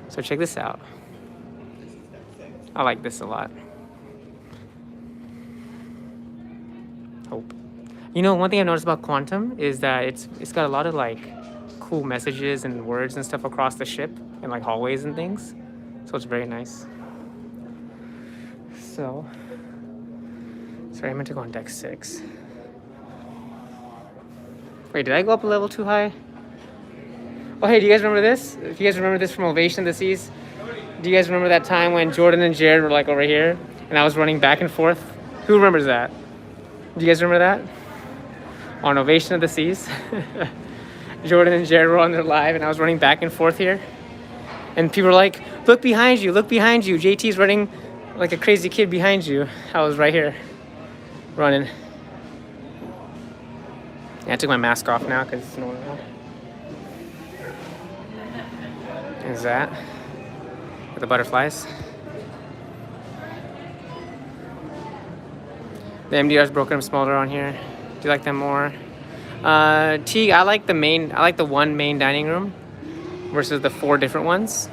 So check this out. I like this a lot. Hope. You know, one thing I've noticed about Quantum is that it's got a lot of like cool messages and words and stuff across the ship and like hallways and things. So it's very nice. So, sorry, I meant to go on deck 6. Wait, did I go up a level too high? Oh, hey, do you guys remember this? If you guys remember this from Ovation of the Seas, do you guys remember that time when Jordan and Jared were like over here and I was running back and forth? Who remembers that? Do you guys remember that? On Ovation of the Seas? Jordan and Jared were on their live and I was running back and forth here. And people were like, look behind you, look behind you. JT's running like a crazy kid behind you. I was right here running. Yeah, I took my mask off now because it's normal. Is that with the butterflies? The MDR's broken up smaller on here. Do you like them more? T, I like the one main dining room versus the 4 different ones.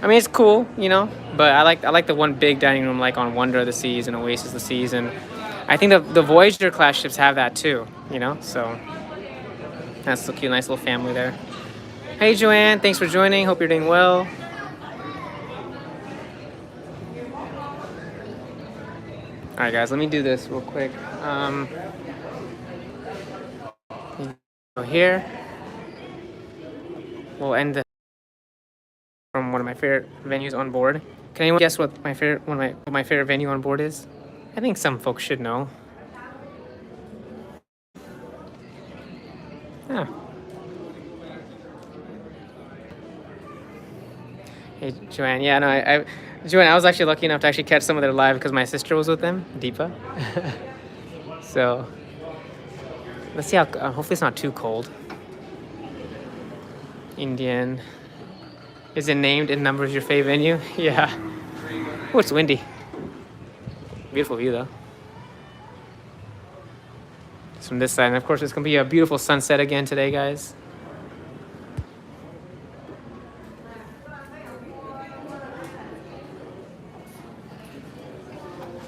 I mean, it's cool, you know, but I like the one big dining room, like on Wonder of the Seas and Oasis of the Seas, and I think the Voyager class ships have that too, you know. So that's so cute, nice little family there. Hey Joanne, thanks for joining. Hope you're doing well. All right, guys, let me do this real quick. Go here. We'll end the from one of my favorite venues on board. Can anyone guess what my favorite venue on board is? I think some folks should know. Yeah. Hey Joanne, yeah, no, Joanne, I was actually lucky enough to actually catch some of their live because my sister was with them, Deepa. So let's see how. Hopefully it's not too cold. Indian. Is it named in numbers your fave venue? Yeah. Oh, it's windy. Beautiful view though. It's from this side, and of course it's gonna be a beautiful sunset again today, guys.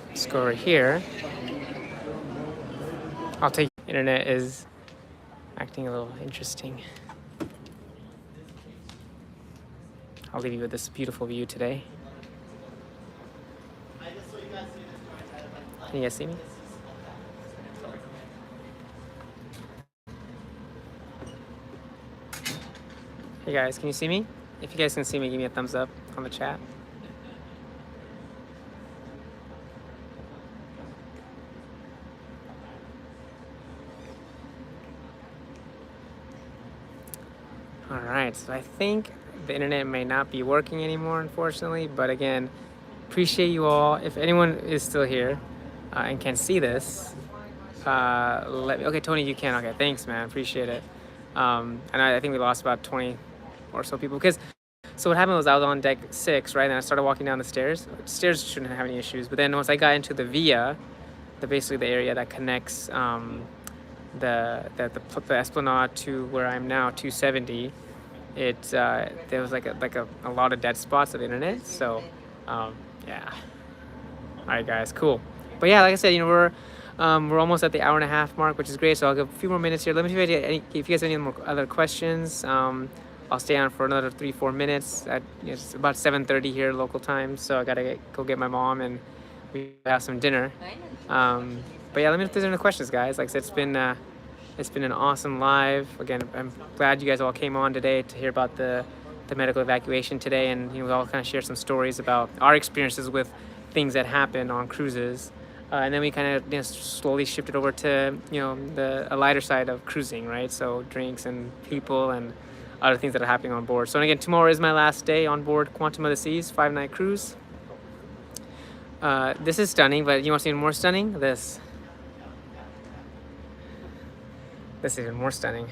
Let's go over here. I'll take internet is acting a little interesting. I'll leave you with this beautiful view today. Can you guys see me? Hey guys, can you see me? If you guys can see me, give me a thumbs up on the chat. All right, so I think the internet may not be working anymore, unfortunately, but again, appreciate you all. If anyone is still here and can see this, let me. Okay, Tony, you can. Okay, thanks, man. Appreciate it. And I think we lost about 20 or so people. Because so what happened was I was on deck 6, right? And I started walking down the stairs. Stairs shouldn't have any issues, but then once I got into the via, basically the area that connects the Esplanade to where I'm now, 270, there was like a lot of dead spots of internet. So yeah. All right, guys, cool. But yeah, like I said, we're almost at the hour and a half mark, which is great. So I'll give a few more minutes here. Let me know if you guys have any more other questions. I'll stay on for another 3-4 minutes. It's about 7:30 here local time, so I gotta go get my mom and we have some dinner. But yeah, let me know if there's any questions, guys. Like I said, it's been an awesome live. Again, I'm glad you guys all came on today to hear about the medical evacuation today, and we all kind of share some stories about our experiences with things that happen on cruises. And then we kind of slowly shifted over to a lighter side of cruising, right? So drinks and people and other things that are happening on board. So again, tomorrow is my last day on board Quantum of the Seas 5-night cruise. This is stunning, but you want to see more stunning? This is even more stunning.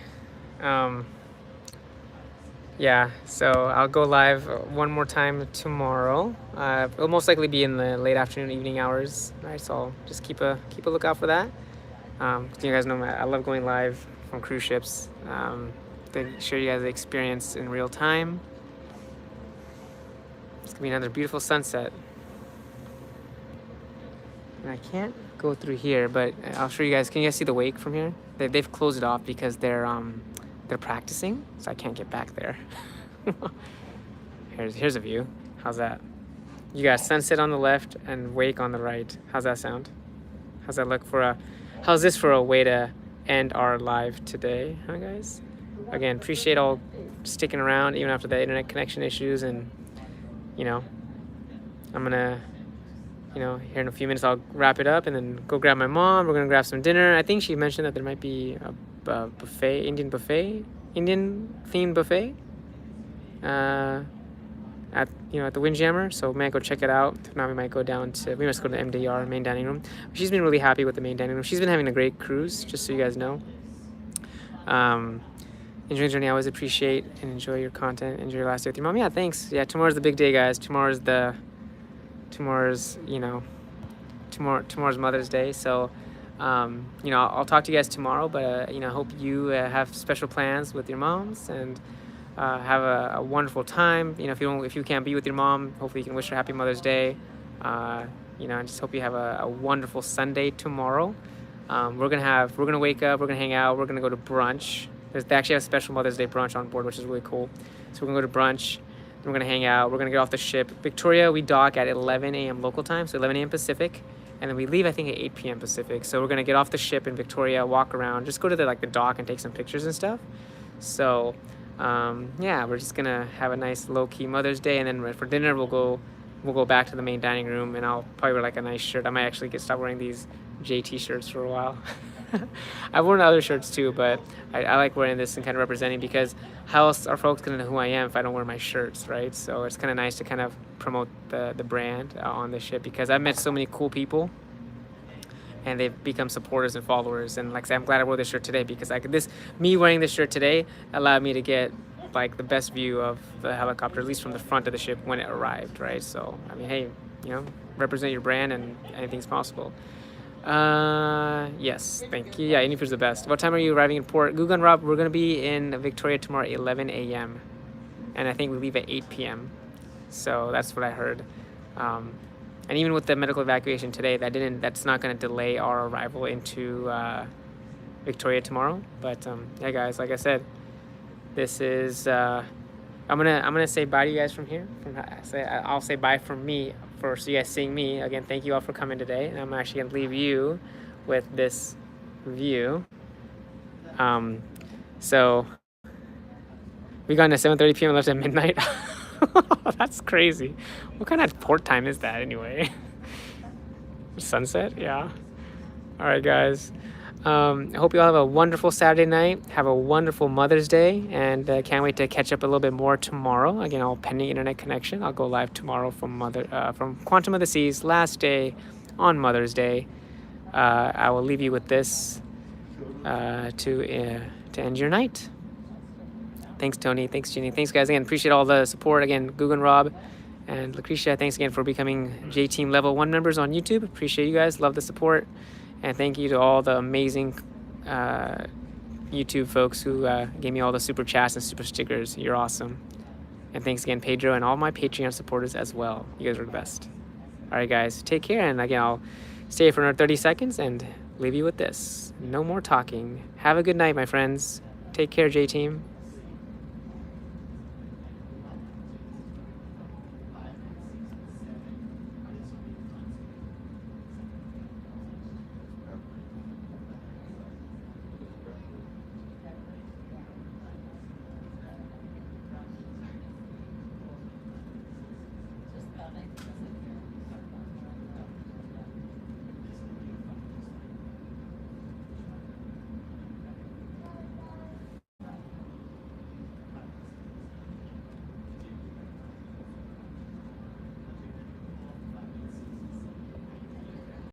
Yeah, so I'll go live one more time tomorrow. It'll most likely be in the late afternoon, evening hours. Right, so I'll just keep a lookout for that. You guys know I love going live from cruise ships. To show you guys the experience in real time. It's gonna be another beautiful sunset. And I can't go through here, but I'll show you guys. Can you guys see the wake from here? They've closed it off because they're practicing, so I can't get back there. Here's a view. How's that? You got sunset on the left and wake on the right. How's that sound? How's that look how's this for a way to end our live today, huh, guys? Again, appreciate all sticking around even after the internet connection issues, and I'm gonna here in a few minutes I'll wrap it up and then go grab my mom. We're gonna grab some dinner. I think she mentioned that there might be a buffet, Indian themed buffet at the Windjammer, so we might go check it out. If not, we must go to the MDR, main dining room. She's been really happy with the main dining room. She's been having a great cruise, just so you guys know. Enjoy the journey. I always appreciate and enjoy your content. Enjoy your last day with your mom. Yeah, thanks. Yeah, tomorrow's the big day, guys. Tomorrow's Mother's Day. So I'll talk to you guys tomorrow, but I hope you have special plans with your moms and have a wonderful time. If you can't be with your mom, hopefully you can wish her happy Mother's Day. I just hope you have a wonderful Sunday tomorrow. We're gonna wake up, we're gonna hang out, we're gonna go to brunch. They actually have a special Mother's Day brunch on board, which is really cool. So we're gonna go to brunch, then we're gonna hang out, we're gonna get off the ship. Victoria, we dock at 11 a.m. local time, so 11 a.m. Pacific. And then we leave, I think, at 8 p.m. Pacific. So we're gonna get off the ship in Victoria, walk around, just go to the dock and take some pictures and stuff. So yeah, we're just gonna have a nice low-key Mother's Day, and then for dinner we'll go back to the main dining room, and I'll probably wear a nice shirt. I might actually stop wearing these JT shirts for a while. I've worn other shirts too, but I like wearing this and kind of representing, because how else are folks gonna know who I am if I don't wear my shirts, right? So it's kind of nice to kind of promote the brand on the ship, because I've met so many cool people and they've become supporters and followers. And like I said, I'm glad I wore this shirt today, because me wearing this shirt today allowed me to get the best view of the helicopter, at least from the front of the ship when it arrived, right? So I mean, hey, represent your brand and anything's possible. Yes, thank you. Yeah, any food's the best. What time are you arriving in port? Gugan Rob, we're gonna be in Victoria tomorrow at 11 a.m. and I think we leave at 8 p.m. So that's what I heard. And even with the medical evacuation today, that's not gonna delay our arrival into Victoria tomorrow. But yeah, guys, like I said, this is I'm gonna say bye to you guys from here. I'll say bye from me. For you guys seeing me again, thank you all for coming today, and I'm actually gonna leave you with this view. So we got in at 7:30 p.m. and left at midnight. That's crazy. What kind of port time is that anyway? Sunset? Yeah. All right, guys. I hope you all have a wonderful Saturday night. Have a wonderful Mother's Day, and can't wait to catch up a little bit more tomorrow. Again, all pending internet connection. I'll go live tomorrow from Quantum of the Seas, last day on Mother's Day. I will leave you with this to end your night. Thanks, Tony. Thanks, Ginny. Thanks, guys. Again, appreciate all the support. Again, Gugu and Rob and Lucretia, thanks again for becoming J-Team Level 1 members on YouTube. Appreciate you guys. Love the support. And thank you to all the amazing YouTube folks who gave me all the super chats and super stickers. You're awesome. And thanks again, Pedro, and all my Patreon supporters as well. You guys are the best. All right, guys, take care. And again, I'll stay for another 30 seconds and leave you with this. No more talking. Have a good night, my friends. Take care, J-Team.